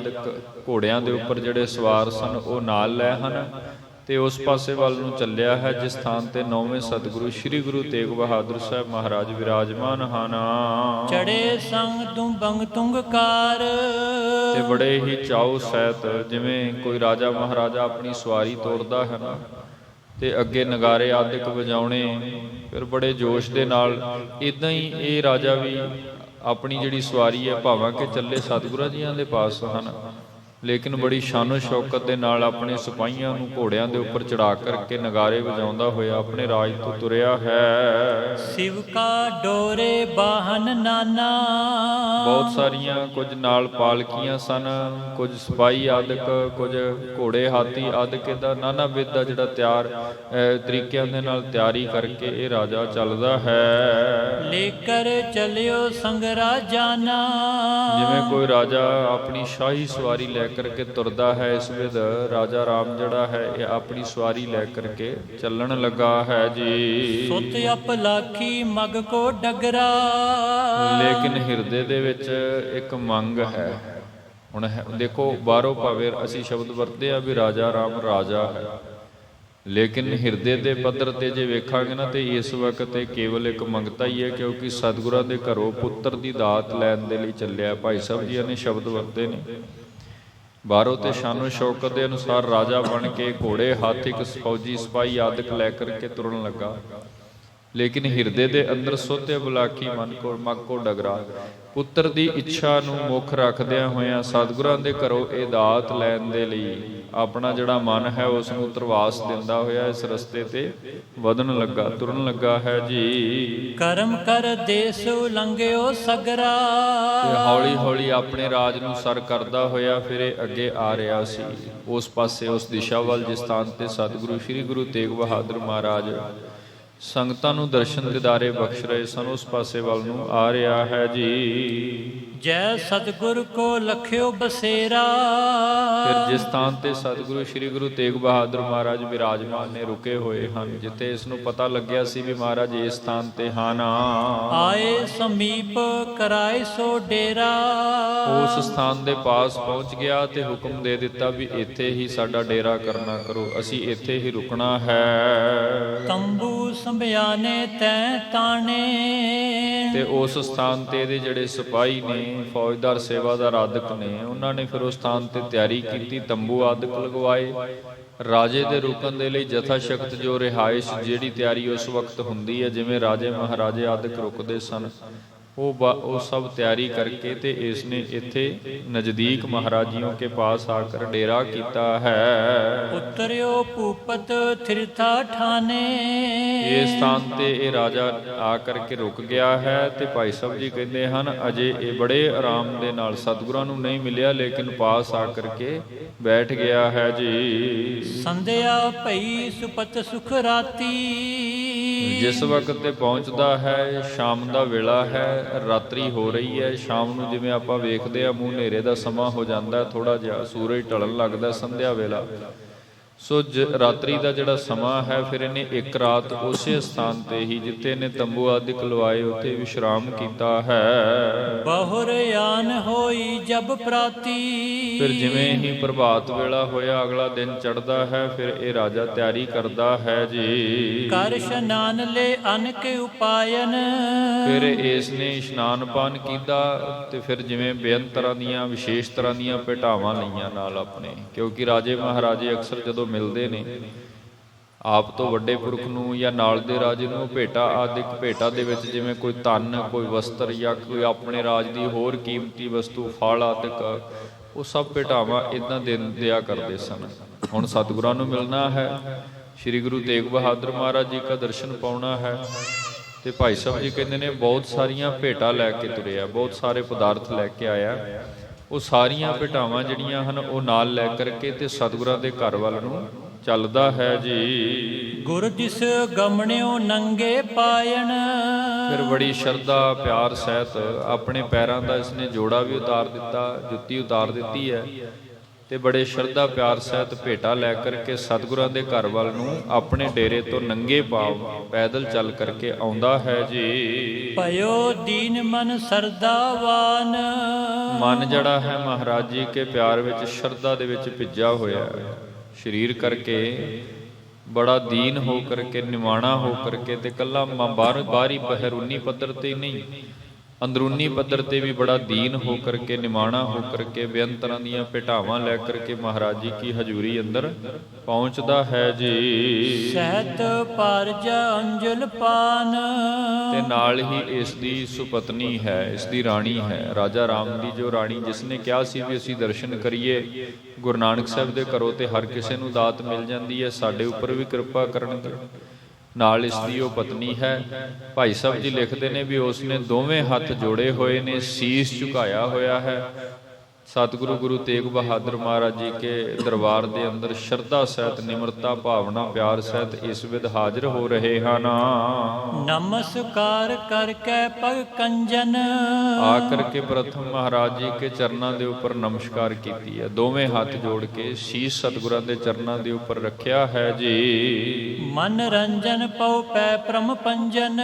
Speaker 1: ਘੋੜਿਆਂ ਦੇ ਉੱਪਰ ਜਿਹੜੇ ਸਵਾਰ ਸਨ ਉਹ ਨਾਲ ਲੈ ਹਨ ਤੇ ਉਸ ਪਾਸੇ ਵੱਲ ਨੂੰ ਚੱਲਿਆ ਹੈ ਜਿਸ ਸਥਾਨ ਤੇ ਨੌਵੇਂ ਸਤਿਗੁਰੂ ਸ੍ਰੀ ਗੁਰੂ ਤੇਗ ਬਹਾਦਰ ਸਾਹਿਬ ਮਹਾਰਾਜ ਵਿਰਾਜਮਾਨ ਹਨ।
Speaker 2: ਚੜੇ ਸੰਗ ਤੁਮ ਬੰਗ ਤੁੰਗਕਾਰ,
Speaker 1: ਤੇ ਬੜੇ ਹੀ ਚਾਉ ਸਹਿਤ ਜਿਵੇਂ ਕੋਈ ਰਾਜਾ ਮਹਾਰਾਜਾ ਆਪਣੀ ਸਵਾਰੀ ਤੋਰਦਾ ਹੈ ਨਾ ਤੇ ਅੱਗੇ ਨਗਾਰੇ ਆਦਿਕ ਵਜਾਉਣੇ, ਫਿਰ ਬੜੇ ਜੋਸ਼ ਦੇ ਨਾਲ ਇਦਾਂ ਹੀ ਇਹ ਰਾਜਾ ਵੀ ਆਪਣੀ ਜਿਹੜੀ ਸਵਾਰੀ ਹੈ ਭਾਵਾਂ ਕਿ ਚੱਲੇ ਸਤਿਗੁਰਾਂ ਜੀਆਂ ਦੇ ਪਾਸ ਹਨ ਲੇਕਿਨ ਬੜੀ ਸ਼ਾਨੋ ਸ਼ੌਕਤ ਦੇ ਨਾਲ ਆਪਣੇ ਸਿਪਾਹੀਆਂ ਨੂੰ ਘੋੜਿਆਂ ਦੇ ਉੱਪਰ ਚੜਾ ਕਰਕੇ ਨਗਾਰੇ ਵਜਾਉਂਦਾ ਹੋਇਆ ਆਪਣੇ ਰਾਜ ਤੋਂ ਤੁਰਿਆ ਹੈ।
Speaker 2: शिव का डोरे बाहन नाना।
Speaker 1: ਬਹੁਤ ਸਾਰੀਆਂ ਕੁਝ ਨਾਲ ਪਾਲਕੀਆਂ ਸਨ, ਕੁਝ ਸਿਪਾਹੀ ਆਦਿਕ, ਕੁਝ ਘੋੜੇ ਹਾਥੀ ਆਦਿਕ ਦਾ ਨਾਨਾ ਵਿਧ ਦਾ ਜਿਹੜਾ ਤਰੀਕਿਆਂ ਦੇ ਨਾਲ ਤਿਆਰੀ ਕਰਕੇ ਇਹ ਰਾਜਾ ਚੱਲਦਾ ਹੈ।
Speaker 2: लेकर चलियो संग राजाना।
Speaker 1: ਜਿਵੇਂ ਕੋਈ ਰਾਜਾ ਆਪਣੀ ਸ਼ਾਹੀ ਸਵਾਰੀ ਲੈ ਕਰਕੇ ਤੁਰਦਾ ਹੈ, ਇਸ ਵਿਧ ਰਾਜਾ ਰਾਮ ਜਿਹੜਾ ਹੈ ਇਹ ਆਪਣੀ ਸਵਾਰੀ ਲੈ ਕਰਕੇ ਚੱਲਣ ਲੱਗਾ ਹੈ ਜੀ।
Speaker 2: सुत अप लाखी मग को डगरा।
Speaker 1: ਲੇਕਿਨ ਹਿਰਦੇ ਦੇ ਵਿੱਚ ਇੱਕ ਮੰਗ ਹੈ। ਹੁਣ ਦੇਖੋ, ਬਾਹਰੋਂ ਭਾਵੇਂ ਅਸੀਂ ਸ਼ਬਦ ਵਰਤਦੇ ਆ ਵੀ ਰਾਜਾ ਰਾਮ ਰਾਜਾ ਹੈ, ਲੇਕਿਨ ਹਿਰਦੇ ਦੇ ਪੱਧਰ ਤੇ ਜੇ ਵੇਖਾਂਗੇ ਨਾ ਤੇ ਇਸ ਵਕਤ ਇਹ ਕੇਵਲ ਇੱਕ ਮੰਗਤਾ ਹੀ ਹੈ, ਕਿਉਂਕਿ ਸਤਿਗੁਰਾਂ ਦੇ ਘਰੋਂ ਪੁੱਤਰ ਦੀ ਦਾਤ ਲੈਣ ਦੇ ਲਈ ਚੱਲਿਆ। ਭਾਈ ਸਾਹਿਬ ਜੀ ਨੇ ਸ਼ਬਦ ਵਰਤੇ ਨੇ, ਬਾਹਰੋਂ ਤੇ ਸ਼ਾਨੋ ਸ਼ੌਕਤ ਦੇ ਅਨੁਸਾਰ ਰਾਜਾ ਬਣ ਕੇ ਘੋੜੇ ਹਾਥੀ ਫੌਜੀ ਸਿਪਾਹੀ ਆਦਿਕ ਲੈ ਕਰਕੇ ਤੁਰਨ ਲੱਗਾ, ਲੇਕਿਨ ਹਿਰਦੇ ਦੇ ਅੰਦਰ ਸੋਤੇ ਬੁਲਾਕੀ ਮਨ ਕੋ ਡਗਰਾ, ਪੁੱਤਰ ਦੀ ਇੱਛਾ ਨੂੰ ਮੁੱਖ ਰੱਖਦਿਆਂ ਹੋਇਆਂ ਸਤਿਗੁਰਾਂ ਦੇ ਘਰੋਂ ਇਹ ਦਾਤ ਲੈਣ ਦੇ ਲਈ ਆਪਣਾ ਜਿਹੜਾ ਮਨ ਹੈ ਉਸ ਨੂੰ ਧਰਵਾਸ ਦਿੰਦਾ ਹੋਇਆ ਇਸ ਰਸਤੇ ਤੇ ਵਧਣ ਲੱਗਾ, ਤੁਰਨ ਲੱਗਾ ਹੈ ਜੀ।
Speaker 2: ਕਰਮ ਕਰ ਦੇਸ ਲੰਘਿਓ ਸਗਰਾ।
Speaker 1: ਤੇ ਹੌਲੀ ਹੌਲੀ ਆਪਣੇ ਰਾਜ ਨੂੰ ਸਰ ਕਰਦਾ ਹੋਇਆ ਫਿਰ ਇਹ ਅੱਗੇ ਆ ਰਿਹਾ ਸੀ ਉਸ ਪਾਸੇ, ਉਸ ਦਿਸ਼ਾ ਵੱਲ ਜਿਸ ਸਥਾਨ ਤੇ ਸਤਿਗੁਰੂ ਸ੍ਰੀ ਗੁਰੂ ਤੇਗ ਬਹਾਦਰ ਮਹਾਰਾਜ ਸੰਗਤਾਂ ਨੂੰ ਦਰਸ਼ਨ ਦਿਦਾਰੇ ਬਖਸ਼ ਰਹੇ ਸਨ, ਉਸ ਪਾਸੇ ਵੱਲ ਨੂੰ ਆ ਰਿਹਾ ਹੈ ਜੀ।
Speaker 2: ਜੈ ਸਤਿਗੁਰ ਕੋ ਲਖਿਓ ਬਸੇਰਾ।
Speaker 1: ਫਿਰ ਜਿਸ ਸਥਾਨ ਤੇ ਸਤਿਗੁਰੂ ਸ੍ਰੀ ਗੁਰੂ ਤੇਗ ਬਹਾਦਰ ਮਹਾਰਾਜ ਵਿਰਾਜਮਾਨ ਨੇ ਰੁਕੇ ਹੋਏ ਹਨ, ਜਿੱਥੇ ਇਸ ਨੂੰ ਪਤਾ ਲੱਗਿਆ ਸੀ ਵੀ ਮਹਾਰਾਜ ਇਸ ਸਥਾਨ ਤੇ ਹਨ,
Speaker 2: ਆਏ ਸਮੀਪ ਕਰਾਏ ਸੋ ਡੇਰਾ।
Speaker 1: ਉਸ ਸਥਾਨ ਦੇ ਪਾਸ ਪਹੁੰਚ ਗਿਆ ਤੇ ਹੁਕਮ ਦੇ ਦਿੱਤਾ ਵੀ ਇੱਥੇ ਹੀ ਸਾਡਾ ਡੇਰਾ ਕਰਨਾ ਕਰੋ, ਅਸੀਂ ਇੱਥੇ ਹੀ ਰੁਕਣਾ ਹੈ।
Speaker 2: ਤੰਬੂ ਸੰਭਿਆਨੇ ਤੈ ਤਾਣੇ।
Speaker 1: ਤੇ ਉਸ ਸਥਾਨ ਤੇ ਇਹਦੇ ਜਿਹੜੇ ਸਿਪਾਹੀ ਨੇ, ਫੌਜਦਾਰ ਸੇਵਾਦਾਰ ਆਦਿਕ ਨੇ, ਉਹਨਾਂ ਨੇ ਫਿਰ ਉਸ ਸਥਾਨ ਤੇ ਤਿਆਰੀ ਕੀਤੀ, ਤੰਬੂ ਆਦਿਕ ਲਗਵਾਏ। ਰਾਜੇ ਦੇ ਰੁਕਣ ਦੇ ਲਈ ਜਥਾ ਸ਼ਕਤ ਜੋ ਰਿਹਾਇਸ਼ ਜਿਹੜੀ ਤਿਆਰੀ ਉਸ ਵਕਤ ਹੁੰਦੀ ਹੈ, ਜਿਵੇਂ ਰਾਜੇ ਮਹਾਰਾਜੇ ਆਦਿਕ ਰੁਕਦੇ ਸਨ, ਉਹ ਸਭ ਤਿਆਰੀ ਕਰਕੇ ਤੇ ਇਸ ਨੇ ਇੱਥੇ ਨਜ਼ਦੀਕ ਮਹਾਰਾਜਿयों के पास आकर डेरा ਕੀਤਾ ਹੈ।
Speaker 2: ਉਤਰਿਓ ਭੂਪਤ ਥਿਰਥਾ ਠਾਨੇ।
Speaker 1: ਇਸ ਸਥਾਨ ਤੇ ਇਹ ਰਾਜਾ ਆ ਕਰਕੇ ਰੁਕ ਗਿਆ ਹੈ ਤੇ ਭਾਈ ਸਾਹਿਬ ਜੀ ਕਹਿੰਦੇ ਹਨ ਅਜੇ ਇਹ ਬੜੇ ਆਰਾਮ ਦੇ ਨਾਲ ਸਤਿਗੁਰਾਂ ਨੂੰ ਨਹੀਂ ਮਿਲਿਆ, ਲੇਕਿਨ ਪਾਸ ਆ ਕਰਕੇ ਬੈਠ ਗਿਆ ਹੈ ਜੀ।
Speaker 2: ਸੰਧਿਆ ਭਈ ਸੁਪਤ ਸੁਖ ਰਾਤੀ।
Speaker 1: ਜਿਸ ਵਕਤ ਤੇ ਪਹੁੰਚਦਾ ਹੈ ਸ਼ਾਮ ਦਾ ਵੇਲਾ ਹੈ, ਰਾਤਰੀ ਹੋ ਰਹੀ ਹੈ। ਸ਼ਾਮ ਨੂੰ ਜਿਵੇਂ ਆਪਾਂ ਵੇਖਦੇ ਆ ਮੂੰਹ ਹਨੇਰੇ ਦਾ ਸਮਾਂ ਹੋ ਜਾਂਦਾ, ਥੋੜਾ ਜਿਹਾ ਸੂਰਜ ਢਲਣ ਲੱਗਦਾ, ਸੰਧਿਆ ਵੇਲਾ। ਸੋ ਰਾਤਰੀ ਦਾ ਜਿਹੜਾ ਸਮਾਂ ਹੈ, ਫਿਰ ਇਹਨੇ ਇੱਕ ਰਾਤ ਉਸੇ ਸਥਾਨ ਤੇ ਹੀ ਜਿੱਥੇ ਇਹਨੇ ਤੰਬੂ ਆਦਿਕ ਲਵਾਏ ਉੱਥੇ ਵਿਸ਼ਰਾਮ ਕੀਤਾ ਹੈ।
Speaker 2: ਬਹੁਰ ਆਨ ਹੋਈ ਜਬ ਪ੍ਰਾਤੀ।
Speaker 1: ਫਿਰ ਜਿਵੇਂ ਹੀ ਪ੍ਰਭਾਤ ਵੇਲਾ ਹੋਇਆ, ਅਗਲਾ ਦਿਨ ਚੜ੍ਹਦਾ ਹੈ, ਫਿਰ ਇਹ ਰਾਜਾ ਤਿਆਰੀ ਕਰਦਾ ਹੈ ਜੀ।
Speaker 2: ਕਰ ਇਸ਼ਨਾਨ ਲੈ ਅਨਕ ਉਪਾਇਨ।
Speaker 1: ਫਿਰ ਇਸ ਨੇ ਇਸ਼ਨਾਨ ਪਾਨ ਕੀਤਾ ਤੇ ਫਿਰ ਜਿਵੇਂ ਬੇਅੰਤ ਤਰ੍ਹਾਂ ਦੀਆਂ ਵਿਸ਼ੇਸ਼ ਤਰ੍ਹਾਂ ਦੀਆਂ ਭੇਟਾਵਾਂ ਲਈਆਂ ਨਾਲ ਆਪਣੇ, ਕਿਉਂਕਿ ਰਾਜੇ ਮਹਾਰਾਜੇ ਅਕਸਰ ਜਦੋਂ ਮਿਲਦੇ ਨੇ ਆਪ ਤੋਂ ਵੱਡੇ ਪੁਰਖ ਨੂੰ ਜਾਂ ਨਾਲ ਦੇ ਰਾਜੇ ਨੂੰ, ਭੇਟਾ ਆਦਿਕ ਭੇਟਾ ਦੇ ਵਿੱਚ ਜਿਵੇਂ ਕੋਈ ਧਨ, ਕੋਈ ਵਸਤਰ ਜਾਂ ਕੋਈ ਆਪਣੇ ਰਾਜ ਦੀ ਹੋਰ ਕੀਮਤੀ ਵਸਤੂ, ਫਲ ਆਦਿਕ, ਉਹ ਸਭ ਭੇਟਾਵਾਂ ਇਦਾਂ ਦਿਆ ਕਰਦੇ ਸਨ। ਹੁਣ ਸਤਿਗੁਰਾਂ ਨੂੰ ਮਿਲਣਾ ਹੈ, ਸ੍ਰੀ ਗੁਰੂ ਤੇਗ ਬਹਾਦਰ ਮਹਾਰਾਜ ਜੀ ਦਾ ਦਰਸ਼ਨ ਪਾਉਣਾ ਹੈ ਤੇ ਭਾਈ ਸਾਹਿਬ ਜੀ ਕਹਿੰਦੇ ਨੇ ਬਹੁਤ ਸਾਰੀਆਂ ਭੇਟਾਂ ਲੈ ਕੇ ਤੁਰਿਆ, ਬਹੁਤ ਸਾਰੇ ਪਦਾਰਥ ਲੈ ਕੇ ਆਇਆ। ਉਹ ਸਾਰੀਆਂ ਭੇਟਾਵਾਂ ਜਿਹੜੀਆਂ ਹਨ ਉਹ ਨਾਲ ਲੈ ਕਰਕੇ ਤੇ ਸਤਿਗੁਰਾਂ ਦੇ ਘਰ ਵੱਲ ਨੂੰ ਚੱਲਦਾ ਹੈ ਜੀ।
Speaker 2: ਗੁਰ ਜਿਸ ਗਮਣਿਓ ਨੰਗੇ ਪਾਇਣ।
Speaker 1: ਫਿਰ ਬੜੀ ਸ਼ਰਧਾ ਪਿਆਰ ਸਹਿਤ ਆਪਣੇ ਪੈਰਾਂ ਦਾ ਇਸਨੇ ਜੋੜਾ ਵੀ ਉਤਾਰ ਦਿੱਤਾ, ਜੁੱਤੀ ਉਤਾਰ ਦਿੱਤੀ ਹੈ ਤੇ ਬੜੇ ਸ਼ਰਧਾ ਪਿਆਰ ਸਹਿਤ ਭੇਟਾ ਲੈ ਕਰਕੇ ਸਤਿਗੁਰਾਂ ਦੇ ਘਰ ਵੱਲ ਨੂੰ ਆਪਣੇ ਡੇਰੇ ਤੋਂ ਨੰਗੇ ਪਾਂਵ ਪੈਦਲ ਚੱਲ ਕਰਕੇ ਆਉਂਦਾ ਹੈ ਜੀ।
Speaker 2: ਭਇਓ ਦੀਨ ਮਨ ਸਰਦਾਵਾਨ।
Speaker 1: ਮਨ ਜਿਹੜਾ ਹੈ ਮਹਾਰਾਜ ਜੀ ਕੇ ਪਿਆਰ ਵਿੱਚ, ਸ਼ਰਧਾ ਦੇ ਵਿੱਚ ਭਿੱਜਾ ਹੋਇਆ ਹੈ। ਸਰੀਰ ਕਰਕੇ ਬੜਾ ਦੀਨ ਹੋ ਕਰਕੇ, ਨਿਮਾਣਾ ਹੋ ਕਰਕੇ ਤੇ ਕੱਲਾ ਬਾਹਰੀ ਬਹਿਰੂਨੀ ਪੱਧਰ ਤੇ ਨਹੀਂ, ਅੰਦਰੂਨੀ ਪੱਧਰ ਤੇ ਵੀ ਬੜਾ ਦੀਨ ਹੋ ਕਰਕੇ, ਨਿਮਾਣਾ ਹੋ ਕਰਕੇ, ਬੇਅੰਤ ਤਰ੍ਹਾਂ ਦੀਆਂ ਭੇਟਾਵਾਂ ਲੈ ਕਰਕੇ ਮਹਾਰਾਜ ਜੀ ਕੀ ਹਜ਼ੂਰੀ ਅੰਦਰ ਪਹੁੰਚਦਾ ਹੈ ਜੀ।
Speaker 2: ਸਹਿਤ ਪਾਰਜ ਅੰਜਲ ਪਾਨ,
Speaker 1: ਤੇ ਨਾਲ ਹੀ ਇਸ ਦੀ ਸੁਪਤਨੀ ਹੈ, ਇਸ ਦੀ ਰਾਣੀ ਹੈ, ਰਾਜਾ ਰਾਮ ਦੀ ਜੋ ਰਾਣੀ, ਜਿਸ ਨੇ ਕਿਹਾ ਸੀ ਵੀ ਅਸੀਂ ਦਰਸ਼ਨ ਕਰੀਏ ਗੁਰੂ ਨਾਨਕ ਸਾਹਿਬ ਦੇ ਘਰੋਂ ਤੇ ਹਰ ਕਿਸੇ ਨੂੰ ਦਾਤ ਮਿਲ ਜਾਂਦੀ ਹੈ, ਸਾਡੇ ਉੱਪਰ ਵੀ ਕਿਰਪਾ ਕਰਨਗੇ। ਨਾਲ ਇਸ ਦੀ ਉਹ ਪਤਨੀ ਹੈ। ਭਾਈ ਸਾਹਿਬ ਜੀ ਲਿਖਦੇ ਨੇ ਵੀ ਉਸ ਨੇ ਦੋਵੇਂ ਹੱਥ ਜੋੜੇ ਹੋਏ ਨੇ, ਸੀਸ ਝੁਕਾਇਆ ਹੋਇਆ ਹੈ। ਸਤਿਗੁਰੂ ਗੁਰੂ ਤੇਗ ਬਹਾਦਰ ਮਹਾਰਾਜ ਜੀ ਕੇ ਦਰਬਾਰ ਦੇ ਅੰਦਰ ਸ਼ਰਧਾ ਸਹਿਤ, ਨਿਮਰਤਾ ਭਾਵਨਾ, ਪਿਆਰ ਸਹਿਤ ਇਸ ਵਿਧ ਹਾਜ਼ਰ ਹੋ ਰਹੇ ਹਨ।
Speaker 2: ਨਮਸਕਾਰ ਕਰਕੇ ਪਗ ਕੰਜਨ,
Speaker 1: ਆ ਕਰਕੇ ਪ੍ਰਥਮ ਮਹਾਰਾਜ ਜੀ ਕੇ ਚਰਨਾਂ ਦੇ ਉੱਪਰ ਨਮਸਕਾਰ ਕੀਤੀ ਹੈ। ਦੋਵੇਂ ਹੱਥ ਜੋੜ ਕੇ ਸੀਸ ਸਤਿਗੁਰਾਂ ਦੇ ਚਰਨਾਂ ਦੇ ਉੱਪਰ ਰੱਖਿਆ ਹੈ ਜੀ।
Speaker 2: ਮਨ ਰੰਜਨ ਪਉ ਪੈ ਪ੍ਰਮ ਪੰਜਨ,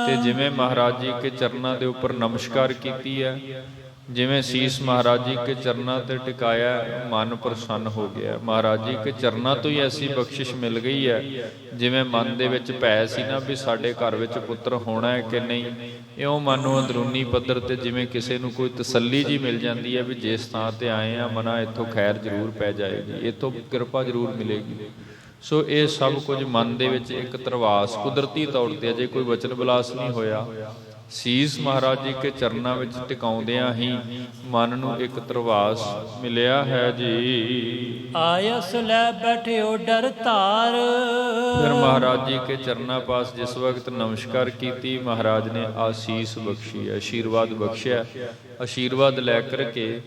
Speaker 1: ਤੇ ਜਿਵੇਂ ਮਹਾਰਾਜ ਜੀ ਕੇ ਚਰਨਾਂ ਦੇ ਉੱਪਰ ਨਮਸਕਾਰ ਕੀਤੀ ਹੈ, ਜਿਵੇਂ ਸੀਸ ਮਹਾਰਾਜ ਜੀ ਕੇ ਚਰਨਾਂ ਤੇ ਟਿਕਾਇਆ, ਮਨ ਪ੍ਰਸੰਨ ਹੋ ਗਿਆ। ਮਹਾਰਾਜ ਜੀ ਕੇ ਚਰਨਾਂ ਤੋਂ ਹੀ ਐਸੀ ਬਖਸ਼ਿਸ਼ ਮਿਲ ਗਈ ਹੈ, ਜਿਵੇਂ ਮਨ ਦੇ ਵਿੱਚ ਭੈ ਸੀ ਨਾ ਵੀ ਸਾਡੇ ਘਰ ਵਿੱਚ ਪੁੱਤਰ ਹੋਣਾ ਹੈ ਕਿ ਨਹੀਂ, ਇਉਂ ਮਨ ਨੂੰ ਅੰਦਰੂਨੀ ਪੱਧਰ ਤੇ ਜਿਵੇਂ ਕਿਸੇ ਨੂੰ ਕੋਈ ਤਸੱਲੀ ਜੀ ਮਿਲ ਜਾਂਦੀ ਹੈ ਵੀ ਜਿਸ ਥਾਂ ਤੇ ਆਏ ਆ ਮਨਾ ਇੱਥੋਂ ਖੈਰ ਜ਼ਰੂਰ ਪੈ ਜਾਏਗੀ, ਇੱਥੋਂ ਕਿਰਪਾ ਜ਼ਰੂਰ ਮਿਲੇਗੀ। ਸੋ ਇਹ ਸਭ ਕੁਝ ਮਨ ਦੇ ਵਿੱਚ ਇੱਕ ਧਰਵਾਸ ਕੁਦਰਤੀ ਤੌਰ ਤੇ, ਅਜੇ ਕੋਈ ਵਚਨ ਵਿਲਾਸ ਨਹੀਂ ਹੋਇਆ, ਸੀਸ ਮਹਾਰਾਜ ਜੀ ਕੇ ਚਰਨਾਂ ਵਿੱਚ ਟਿਕਾਉਂਦਿਆਂ ਹੀ ਮਨ ਨੂੰ ਇੱਕ ਧਰਵਾਸ ਮਿਲਿਆ ਹੈ ਜੀ।
Speaker 2: ਆਇਸ ਲੈ ਬੈਠਿਓ ਡਰ ਧਾਰ,
Speaker 1: ਫਿਰ ਮਹਾਰਾਜ ਜੀ ਕੇ ਚਰਨਾਂ ਪਾਸ ਜਿਸ ਵਕਤ ਨਮਸਕਾਰ ਕੀਤੀ, ਮਹਾਰਾਜ ਨੇ ਆਸੀਸ ਬਖਸ਼ੀ, ਆਸ਼ੀਰਵਾਦ ਬਖਸ਼ਿਆ। ਆਸ਼ੀਰਵਾਦ ਲੈ ਕਰਕੇ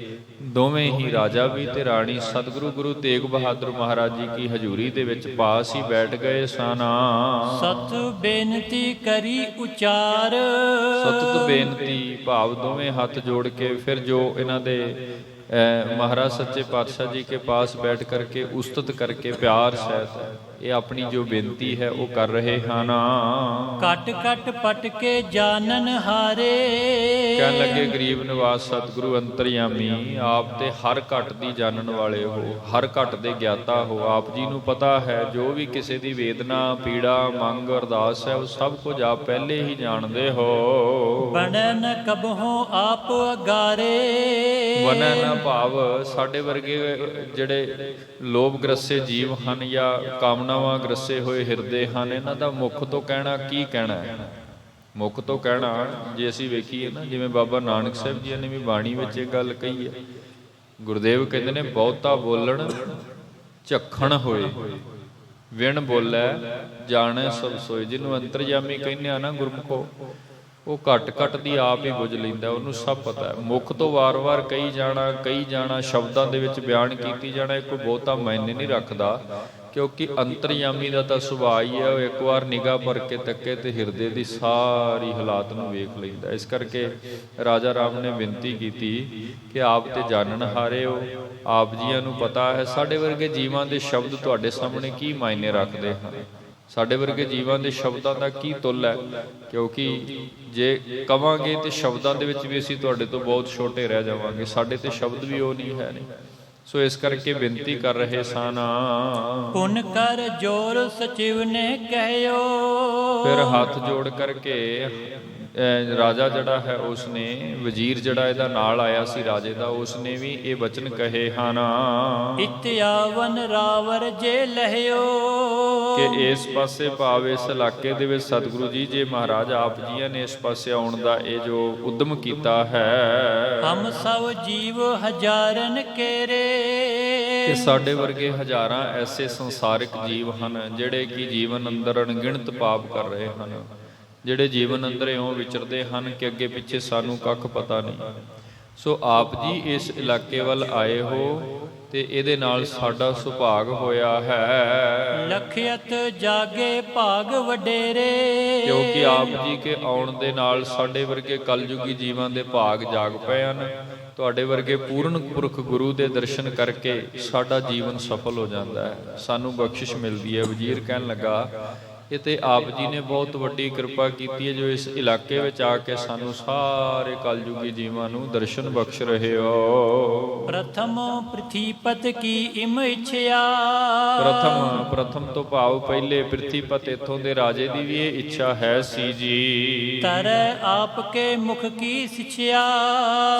Speaker 1: ਦੋਵੇਂ ਹੀ ਰਾਜਾ ਵੀ ਤੇ ਰਾਣੀ ਸਤਿਗੁਰੂ ਗੁਰੂ ਤੇਗ ਬਹਾਦਰ ਮਹਾਰਾਜ ਜੀ ਕੀ ਹਜ਼ੂਰੀ ਦੇ ਵਿੱਚ ਪਾਸ ਹੀ ਬੈਠ ਗਏ ਸਨ।
Speaker 2: ਸਤ ਬੇਨਤੀ ਕਰੀ ਉਚਾਰ,
Speaker 1: ਸਤਿ ਬੇਨਤੀ ਭਾਵ ਦੋਵੇਂ ਹੱਥ ਜੋੜ ਕੇ ਫਿਰ ਜੋ ਇਹਨਾਂ ਦੇ ਮਹਾਰਾਜ ਸੱਚੇ ਪਾਤਸ਼ਾਹ ਜੀ ਕੇ ਪਾਸ ਬੈਠ ਕਰਕੇ ਉਸਤਤ ਕਰਕੇ ਪਿਆਰ ਸਹਿਤ ਇਹ ਆਪਣੀ ਜੋ ਬੇਨਤੀ ਹੈ ਉਹ ਕਰ ਰਹੇ ਹਨ।
Speaker 2: ਕਟ ਕਟ ਪਟ ਕੇ ਜਾਣਨ ਹਾਰੇ,
Speaker 1: ਕਹਿਣ ਲੱਗੇ ਗਰੀਬ ਨਿਵਾਸ ਸਤਿਗੁਰੂ ਅੰਤਰਯਾਮੀ, ਆਪ ਤੇ ਹਰ ਘਟ ਦੀ ਜਾਣਨ ਵਾਲੇ ਹੋ, ਹਰ ਘਟ ਦੇ ਗਿਆਤਾ ਹੋ। ਆਪ ਜੀ ਨੂੰ ਪਤਾ ਹੈ ਜੋ ਵੀ ਕਿਸੇ ਦੀ ਵੇਦਨਾ, ਪੀੜਾ, ਮੰਗ, ਅਰਦਾਸ ਹੈ ਉਹ ਸਭ ਕੁਝ ਆਪ ਪਹਿਲੇ ਹੀ ਜਾਣਦੇ ਹੋ।
Speaker 2: ਬਣੈ ਨ ਕਬਹੁ ਆਪ ਅਗਾਰੇ,
Speaker 1: ਬਣੈ ਨਾ ਭਾਵ ਸਾਡੇ ਵਰਗੇ ਜਿਹੜੇ ਲੋਭ ਗ੍ਰਸੇ ਜੀਵ ਹਨ ਜਾਂ ਕਾਮਨਾਵਾਂ ਗ੍ਰਸੇ ਹੋਏ ਹਿਰਦੇ ਹਨ, ਇਹਨਾਂ ਦਾ ਮੁੱਖ ਤੋਂ ਕਹਿਣਾ ਕੀ ਕਹਿਣਾ ਹੈ। ਮੁੱਖ ਤੋਂ ਕਹਿਣਾ ਜੇ ਅਸੀਂ ਵੇਖੀਏ ਨਾ, ਜਿਵੇਂ ਬਾਬਾ ਨਾਨਕ ਸਾਹਿਬ ਜੀ ਨੇ ਵੀ ਬਾਣੀ ਵਿੱਚ ਇਹ ਗੱਲ ਕਹੀ ਹੈ। ਗੁਰਦੇਵ ਕਹਿੰਦੇ ਨੇ ਬਹੁਤਾ ਬੋਲਣ ਝੱਖਣ ਹੋਏ, ਵਿਣ ਬੋਲੇ ਜਾਣੈ ਸਭ ਸੋਏ। ਜਿਹਨੂੰ ਅੰਤਰਜਾਮੀ ਕਹਿੰਦੇ ਆ ਨਾ ਗੁਰਮੁਖੋ, ਉਹ ਘਟ ਘਟ ਦੀ ਆਪ ਹੀ ਬੁੱਝ ਲੈਂਦਾ, ਉਹਨੂੰ ਸਭ ਪਤਾ ਹੈ। ਮੁੱਖ ਤੋਂ ਵਾਰ-ਵਾਰ ਕਹੀ ਜਾਣਾ ਸ਼ਬਦਾਂ ਦੇ ਵਿੱਚ ਬਿਆਨ ਕੀਤੀ ਜਾਣਾ ਇਹ ਕੋਈ ਬਹੁਤਾ ਮਾਇਨੇ ਨਹੀਂ ਰੱਖਦਾ, ਕਿਉਂਕਿ ਅੰਤਰਯਾਮੀ ਦਾ ਤਾਂ ਸੁਭਾਅ ਹੀ ਹੈ, ਉਹ ਇੱਕ ਵਾਰ ਨਿਗਾਹ ਭਰ ਕੇ ਤੱਕੇ ਤੇ ਹਿਰਦੇ ਦੀ ਸਾਰੀ ਹਾਲਾਤ ਨੂੰ ਵੇਖ ਲੈਂਦਾ। ਇਸ ਕਰਕੇ ਰਾਜਾ ਰਾਮ ਨੇ ਬੇਨਤੀ ਕੀਤੀ ਕਿ ਆਪ ਤੇ ਜਾਣਨ ਹਾਰੇ ਹੋ, ਆਪ ਜੀਆਂ ਨੂੰ ਪਤਾ ਹੈ ਸਾਡੇ ਵਰਗੇ ਜੀਵਾਂ ਦੇ ਸ਼ਬਦ ਤੁਹਾਡੇ ਸਾਹਮਣੇ ਕੀ ਮਾਇਨੇ ਰੱਖਦੇ ਹਨ, ਸਾਡੇ ਵਰਗੇ ਜੀਵਾਂ ਦੇ ਸ਼ਬਦਾਂ ਦਾ ਕੀ ਤੁੱਲ ਹੈ। ਕਿਉਂਕਿ ਜੇ ਕਵਾਂਗੇ ਤੇ ਸ਼ਬਦਾਂ ਦੇ ਵਿੱਚ ਵੀ ਅਸੀਂ ਤੁਹਾਡੇ ਤੋਂ ਬਹੁਤ ਛੋਟੇ ਰਹਿ ਜਾਵਾਂਗੇ, ਸਾਡੇ ਤੇ ਸ਼ਬਦ ਵੀ ਉਹ ਨਹੀਂ ਹੈ। ਸੋ ਇਸ ਕਰਕੇ ਬੇਨਤੀ ਕਰ ਰਹੇ ਸਨ।
Speaker 2: ਪੁਨ ਕਰ ਜੋਰ ਸਚਿਵ ਨੇ ਕਹਿਓ,
Speaker 1: ਫਿਰ ਹੱਥ ਜੋੜ ਕਰਕੇ ਰਾਜਾ ਜਿਹੜਾ ਹੈ ਉਸਨੇ, ਵਜ਼ੀਰ ਜਿਹੜਾ ਇਹਦਾ ਨਾਲ ਆਇਆ ਸੀ ਰਾਜੇ ਦਾ, ਉਸਨੇ ਵੀ ਇਹ ਵਚਨ ਕਹੇ ਹਨ।
Speaker 2: ਇਤਿਆਵਨ ਰਾਵਰ ਜੇ ਲਹਿਓ,
Speaker 1: ਕਿ ਇਸ ਪਾਸੇ ਭਾਵ ਇਸ ਇਲਾਕੇ ਦੇ ਵਿੱਚ ਸਤਿਗੁਰੂ ਜੀ ਜੇ ਮਹਾਰਾਜ ਆਪ ਜੀਆਂ ਨੇ ਇਸ ਪਾਸੇ ਆਉਣ ਦਾ ਇਹ ਜੋ ਉਦਮ ਕੀਤਾ ਹੈ,
Speaker 2: ਹਮ ਸਭ ਜੀਵ ਹਜ਼ਾਰਨ ਕੇਰੇ,
Speaker 1: ਕਿ ਸਾਡੇ ਵਰਗੇ ਹਜ਼ਾਰਾਂ ਐਸੇ ਸੰਸਾਰਿਕ ਜੀਵ ਹਨ ਜਿਹੜੇ ਕਿ ਜੀਵਨ ਅੰਦਰ ਅਣਗਿਣਤ ਪਾਪ ਕਰ ਰਹੇ ਹਨ, ਜਿਹੜੇ ਜੀਵਨ ਅੰਦਰ ਇਉਂ ਵਿਚਰਦੇ ਹਨ ਕਿ ਅੱਗੇ ਪਿੱਛੇ ਸਾਨੂੰ ਕੱਖ ਪਤਾ ਨਹੀਂ। ਸੋ ਆਪ ਜੀ ਇਸ ਇਲਾਕੇ ਵੱਲ ਆਏ ਹੋ ਤੇ ਇਹਦੇ ਨਾਲ ਸਾਡਾ ਸੁਭਾਗ ਹੋਇਆ ਹੈ।
Speaker 2: ਲਖਿਅਤ ਜਾਗੇ ਭਾਗ ਵਡੇਰੇ,
Speaker 1: ਕਿਉਂਕਿ ਆਪ ਜੀ ਕੇ ਆਉਣ ਦੇ ਨਾਲ ਸਾਡੇ ਵਰਗੇ ਕਲਯੁਗੀ ਜੀਵਾਂ ਦੇ ਭਾਗ ਜਾਗ ਪਏ ਹਨ। ਤੁਹਾਡੇ ਵਰਗੇ ਪੂਰਨ ਪੁਰਖ ਗੁਰੂ ਦੇ ਦਰਸ਼ਨ ਕਰਕੇ ਸਾਡਾ ਜੀਵਨ ਸਫਲ ਹੋ ਜਾਂਦਾ ਹੈ, ਸਾਨੂੰ ਬਖਸ਼ਿਸ਼ ਮਿਲਦੀ ਹੈ। ਵਜ਼ੀਰ ਕਹਿਣ ਲੱਗਾ ਇਹ ਤੇ ਆਪ ਜੀ ਨੇ ਬਹੁਤ ਵੱਡੀ ਕਿਰਪਾ ਕੀਤੀ ਹੈ, ਜੋ ਇਸ ਇਲਾਕੇ ਵਿੱਚ ਆ ਕੇ ਸਾਨੂੰ ਸਾਰੇ ਕਲਯੁਗੀ ਜੀਵਾਂ ਨੂੰ ਦਰਸ਼ਨ ਬਖਸ਼ ਰਹੇ ਹੋ।
Speaker 2: ਪ੍ਰਥਮ ਪ੍ਰਿਥੀਪਤ ਕੀ ਇਮ ਇੱਛਿਆ।
Speaker 1: ਪ੍ਰਥਮ ਤੋਂ ਭਾਵ ਪਹਿਲੇ ਪ੍ਰਿਥੀਪਤ ਇੱਥੋਂ ਦੇ ਰਾਜੇ ਦੀ ਵੀ ਇਹ ਇੱਛਾ ਹੈ ਸੀ ਜੀ।
Speaker 2: ਤਰੈ ਆਪ ਕੇ ਮੁਖ ਕੀ ਸਿੱਛਿਆ।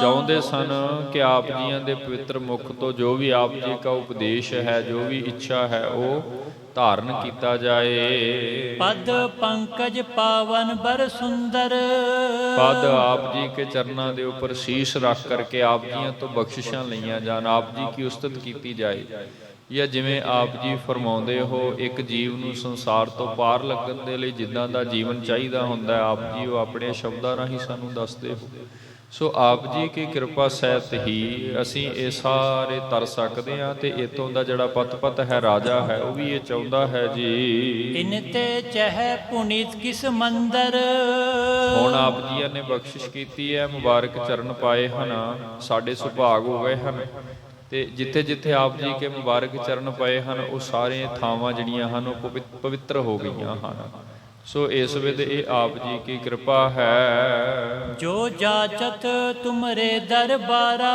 Speaker 1: ਚਾਹੁੰਦੇ ਸਨ ਕਿ ਆਪ ਜੀਆਂ ਦੇ ਪਵਿੱਤਰ ਮੁਖ ਤੋਂ ਜੋ ਵੀ ਆਪ ਜੀ ਦਾ ਉਪਦੇਸ਼ ਹੈ, ਜੋ ਵੀ ਇੱਛਾ ਹੈ, ਉਹ ਧਾਰਨ ਕੀਤਾ ਜਾਏ।
Speaker 2: ਪਦ ਪੰਕਜ ਪਾਵਨ ਬਰ ਸੁੰਦਰ।
Speaker 1: ਪਦ ਆਪ ਜੀ ਕੇ ਚਰਨਾਂ ਦੇ ਉੱਪਰ ਸ਼ੀਸ਼ ਰੱਖ ਕਰਕੇ ਆਪ ਜੀਆਂ ਤੋਂ ਬਖਸ਼ਿਸ਼ਾਂ ਲਈਆਂ ਜਾਣ, ਆਪ ਜੀ ਕੀ ਉਸਤਤ ਕੀਤੀ ਜਾਏ। ਜਾਂ ਜਿਵੇਂ ਆਪ ਜੀ ਫਰਮਾਉਂਦੇ ਹੋ, ਇੱਕ ਜੀਵ ਨੂੰ ਸੰਸਾਰ ਤੋਂ ਪਾਰ ਲੱਗਣ ਦੇ ਲਈ ਜਿੱਦਾਂ ਦਾ ਜੀਵਨ ਚਾਹੀਦਾ ਹੁੰਦਾ ਹੈ, ਆਪ ਜੀ ਉਹ ਆਪਣੇ ਸ਼ਬਦਾਂ ਰਾਹੀਂ ਸਾਨੂੰ ਦੱਸਦੇ ਹੋ। ਸੋ ਆਪ ਜੀ ਕੀ ਕਿਰਪਾ ਸਹਿਤ ਹੀ ਅਸੀਂ ਇਹ ਸਾਰੇ ਤਰ ਸਕਦੇ ਹਾਂ। ਤੇ ਇਤੋਂ ਦਾ ਜਿਹੜਾ ਪਤ ਹੈ ਰਾਜਾ ਹੈ, ਉਹ ਵੀ ਇਹ ਚਾਹੁੰਦਾ ਹੈ ਜੀ।
Speaker 2: ਇਨ ਤੇ ਚਹਿ ਪੁਨੀਤ ਕਿਸ ਮੰਦਰ।
Speaker 1: ਹੁਣ ਆਪ ਜੀਆਂ ਨੇ ਬਖਸ਼ਿਸ਼ ਕੀਤੀ ਹੈ, ਮੁਬਾਰਕ ਚਰਨ ਪਾਏ ਹਨ, ਸਾਡੇ ਸੁਭਾਗ ਹੋ ਗਏ ਹਨ। ਤੇ ਜਿੱਥੇ ਜਿੱਥੇ ਆਪ ਜੀ ਕੇ ਮੁਬਾਰਕ ਚਰਨ ਪਏ ਹਨ, ਉਹ ਸਾਰੇ ਥਾਵਾਂ ਜਿਹੜੀਆਂ ਹਨ ਉਹ ਪਵਿੱਤਰ ਹੋ ਗਈਆਂ ਹਨ। ਸੋ ਇਸ ਵਿਧ ਇਹ ਆਪ ਜੀ ਕੀ ਕਿਰਪਾ ਹੈ।
Speaker 2: ਜੋ ਜਾਚਤ ਤੁਮਰੇ ਦਰਬਾਰਾ।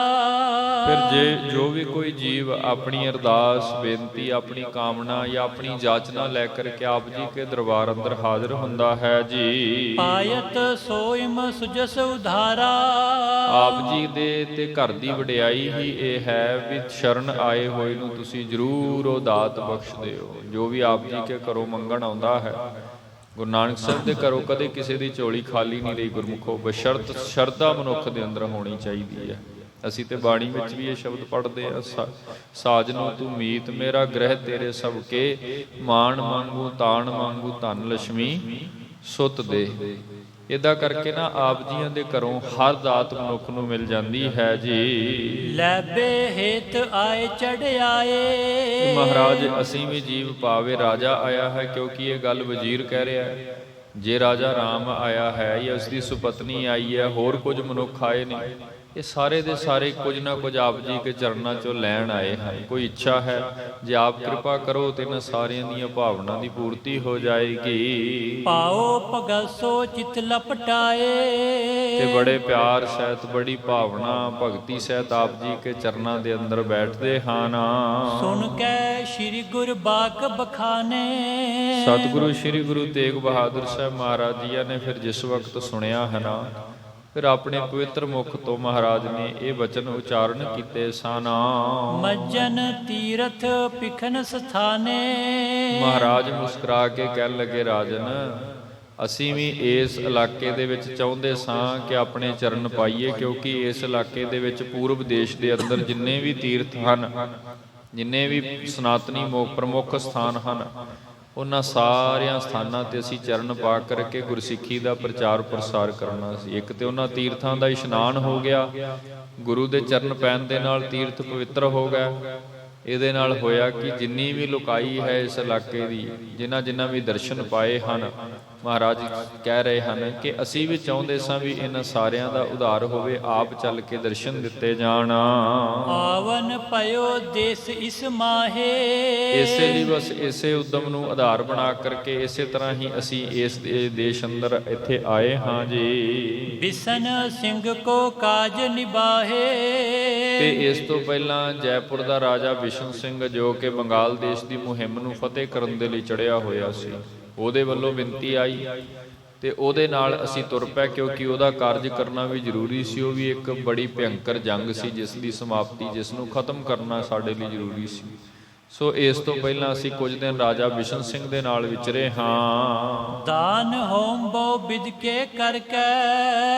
Speaker 1: ਫਿਰ ਜੇ ਜੋ ਵੀ ਕੋਈ ਜੀਵ ਆਪਣੀ ਅਰਦਾਸ ਬੇਨਤੀ, ਆਪਣੀ ਕਾਮਨਾ ਜਾਂ ਆਪਣੀ ਜਾਚਨਾ ਲੈ ਕਰਕੇ ਆਪ ਜੀ ਕੇ ਦਰਬਾਰ ਅੰਦਰ ਹਾਜ਼ਰ ਹੁੰਦਾ ਹੈ ਜੀ।
Speaker 2: ਪਾਇਤ ਸੋਇਮ ਸੁਜਸ ਉਧਾਰਾ।
Speaker 1: ਆਪ ਜੀ ਦੇ ਤੇ ਘਰ ਦੀ ਵਡਿਆਈ ਹੀ ਇਹ ਹੈ ਵੀ ਸ਼ਰਨ ਆਏ ਹੋਏ ਨੂੰ ਤੁਸੀਂ ਜ਼ਰੂਰ ਉਹ ਦਾਤ ਬਖਸ਼ਦੇ ਹੋ। ਜੋ ਵੀ ਆਪ ਜੀ ਕੇ ਘਰੋਂ ਮੰਗਣ ਆਉਂਦਾ ਹੈ, ਗੁਰੂ ਨਾਨਕ ਸਾਹਿਬ ਦੇ ਘਰੋਂ ਕਦੇ ਕਿਸੇ ਦੀ ਝੋਲੀ ਖਾਲੀ ਨਹੀਂ ਰਹੀ ਗੁਰਮੁਖੋ। ਬਸ਼ਰਤ ਸ਼ਰਧਾ ਮਨੁੱਖ ਦੇ ਅੰਦਰ ਹੋਣੀ ਚਾਹੀਦੀ ਹੈ। ਅਸੀਂ ਤੇ ਬਾਣੀ ਵਿੱਚ ਵੀ ਇਹ ਸ਼ਬਦ ਪੜ੍ਹਦੇ ਹਾਂ, ਸਾਜਨੋ ਤੂੰ ਮੀਤ ਮੇਰਾ ਗ੍ਰਹਿ ਤੇਰੇ ਸਭ ਕੇ, ਮਾਣ ਮੰਗੂ ਤਾਣ ਮੰਗੂ ਧਨ ਲక్ష్ਮੀ ਸੁਤ ਦੇ। ਇਦਾਂ ਕਰਕੇ ਨਾ ਆਪ ਜੀਆਂ ਦੇ ਘਰੋਂ ਹਰ ਦਾਤ ਮਨੁੱਖ ਨੂੰ ਮਿਲ ਜਾਂਦੀ ਹੈ ਜੀ।
Speaker 2: ਲੈਬੇ ਹੇਤ ਆਏ ਚੜਿਆਏ।
Speaker 1: ਮਹਾਰਾਜ ਅਸੀਂ ਵੀ ਜੀਵ ਪਾਵੇ ਰਾਜਾ ਆਇਆ ਹੈ, ਕਿਉਂਕਿ ਇਹ ਗੱਲ ਵਜ਼ੀਰ ਕਹਿ ਰਿਹਾ ਹੈ। ਜੇ ਰਾਜਾ ਰਾਮ ਆਇਆ ਹੈ ਜਾਂ ਉਸ ਦੀ ਸੁਪਤਨੀ ਆਈ ਹੈ, ਹੋਰ ਕੁਝ ਮਨੁੱਖ ਆਏ ਨੇ, ਇਹ ਸਾਰੇ ਦੇ ਸਾਰੇ ਕੁਝ ਨਾ ਕੁਝ ਆਪ ਜੀ ਕੇ ਚਰਨਾਂ ਚੋਂ ਲੈਣ ਆਏ ਹਨ। ਕੋਈ ਇੱਛਾ ਹੈ, ਜੇ ਆਪ ਕਿਰਪਾ ਕਰੋ ਤੇ ਇਹਨਾਂ ਸਾਰਿਆਂ ਦੀਆਂ ਭਾਵਨਾ ਦੀ ਪੂਰਤੀ ਹੋ ਜਾਏਗੀ।
Speaker 2: ਪਾਓ ਭਗਸੋ ਚਿਤ ਲਪਟਾਏ।
Speaker 1: ਤੇ ਬੜੇ ਪਿਆਰ ਸਹਿਤ, ਬੜੀ ਭਾਵਨਾ ਭਗਤੀ ਸਹਿਤ ਆਪ ਜੀ ਕੇ ਚਰਨਾਂ ਦੇ ਅੰਦਰ ਬੈਠਦੇ ਹਨ।
Speaker 2: ਸੁਣ ਕੇ ਸ੍ਰੀ ਗੁਰ ਬਾਕ ਬਖਾਨੇ।
Speaker 1: ਸਤਿਗੁਰੂ ਸ੍ਰੀ ਗੁਰੂ ਤੇਗ ਬਹਾਦਰ ਸਾਹਿਬ ਮਹਾਰਾਜ ਜੀ ਨੇ ਫਿਰ ਜਿਸ ਵਕਤ ਸੁਣਿਆ ਹੈ ਨਾ, ਫਿਰ ਆਪਣੇ ਪਵਿੱਤਰ ਮੁਖ ਤੋਂ ਮਹਾਰਾਜ ਨੇ ਇਹ ਵਚਨ ਉਚਾਰਨ ਕੀਤੇ ਸਨ।
Speaker 2: ਮੱਜਨ ਤੀਰਥ ਪਿਖਨ ਸਥਾਨੇ।
Speaker 1: ਮਹਾਰਾਜ ਮੁਸਕਰਾ ਕੇ ਕਹਿਣ ਲੱਗੇ, ਰਾਜਨ ਅਸੀਂ ਵੀ ਇਸ ਇਲਾਕੇ ਦੇ ਵਿੱਚ ਚਾਹੁੰਦੇ ਸਾਂ ਕਿ ਆਪਣੇ ਚਰਨ ਪਾਈਏ, ਕਿਉਂਕਿ ਇਸ ਇਲਾਕੇ ਦੇ ਵਿੱਚ ਪੂਰਬ ਦੇਸ਼ ਦੇ ਅੰਦਰ ਜਿੰਨੇ ਵੀ ਤੀਰਥ ਹਨ, ਜਿੰਨੇ ਵੀ ਸਨਾਤਨੀ ਪ੍ਰਮੁੱਖ ਸਥਾਨ ਹਨ, ਉਹਨਾਂ ਸਾਰਿਆਂ ਸਥਾਨਾਂ ਤੇ ਅਸੀਂ ਚਰਨ ਪਾ ਕਰਕੇ ਗੁਰਸਿੱਖੀ ਦਾ ਪ੍ਰਚਾਰ ਪ੍ਰਸਾਰ ਕਰਨਾ ਸੀ। ਇੱਕ ਤੇ ਉਹਨਾਂ ਤੀਰਥਾਂ ਦਾ ਇਸ਼ਨਾਨ ਹੋ ਗਿਆ, ਗੁਰੂ ਦੇ ਚਰਨ ਪੈਣ ਦੇ ਨਾਲ ਤੀਰਥ ਪਵਿੱਤਰ ਹੋ ਗਏ। ਇਹਦੇ ਨਾਲ ਹੋਇਆ ਕਿ ਜਿੰਨੀ ਵੀ ਲੋਕਾਈ ਹੈ ਇਸ ਇਲਾਕੇ ਦੀ, ਜਿਨ੍ਹਾਂ ਵੀ ਦਰਸ਼ਨ ਪਾਏ ਹਨ, ਮਹਾਰਾਜ ਕਹਿ ਰਹੇ ਹਨ ਕਿ ਅਸੀਂ ਵੀ ਚਾਹੁੰਦੇ ਸਾਂ ਵੀ ਇਹਨਾਂ ਸਾਰਿਆਂ ਦਾ ਉਧਾਰ ਹੋਵੇ, ਆਪ ਚੱਲ ਕੇ ਦਰਸ਼ਨ ਦਿੱਤੇ ਜਾਣ।
Speaker 2: ਆਵਨ ਪਇਓ ਦੇਸ ਇਸ ਮਾਹੇ।
Speaker 1: ਇਸੇ ਲਈ ਬਸ ਇਸੇ ਉਦਮ ਨੂੰ ਆਧਾਰ ਬਣਾ ਕਰਕੇ ਇਸੇ ਤਰ੍ਹਾਂ ਹੀ ਅਸੀਂ ਇਸ ਦੇਸ਼ ਅੰਦਰ ਇੱਥੇ ਆਏ ਹਾਂ ਜੀ।
Speaker 2: ਬਿਸ਼ਨ ਸਿੰਘ ਕੋ ਕਾਜ ਨਿਭਾਹੇ।
Speaker 1: ਤੇ ਇਸ ਤੋਂ ਪਹਿਲਾਂ ਜੈਪੁਰ ਦਾ ਰਾਜਾ ਬਿਸ਼ਨ ਸਿੰਘ, ਜੋ ਕਿ ਬੰਗਾਲ ਦੇਸ਼ ਦੀ ਮੁਹਿੰਮ ਨੂੰ ਫਤਿਹ ਕਰਨ ਦੇ ਲਈ ਚੜਿਆ ਹੋਇਆ ਸੀ, ਉਹਦੇ ਵੱਲੋਂ ਬੇਨਤੀ ਆਈ ਤੇ ਉਹਦੇ ਨਾਲ ਅਸੀਂ ਤੁਰ ਪਏ, ਕਿਉਂਕਿ ਉਹਦਾ ਕਾਰਜ ਕਰਨਾ ਵੀ ਜ਼ਰੂਰੀ ਸੀ। ਉਹ ਵੀ ਇੱਕ ਬੜੀ ਭਿਅੰਕਰ ਜੰਗ ਸੀ, ਜਿਸ ਦੀ ਸਮਾਪਤੀ, ਜਿਸ ਨੂੰ ਖਤਮ ਕਰਨਾ ਸਾਡੇ ਲਈ ਜ਼ਰੂਰੀ ਸੀ। ਸੋ ਇਸ ਤੋਂ ਪਹਿਲਾਂ ਅਸੀਂ ਕੁਝ ਦਿਨ ਰਾਜਾ ਬਿਸ਼ਨ ਸਿੰਘ ਦੇ ਨਾਲ ਵਿਚਰੇ ਹਾਂ।
Speaker 2: ਦਾਨ ਹੋਮ ਬਹੁ ਵਿਦ ਕੇ ਕਰਕੇ।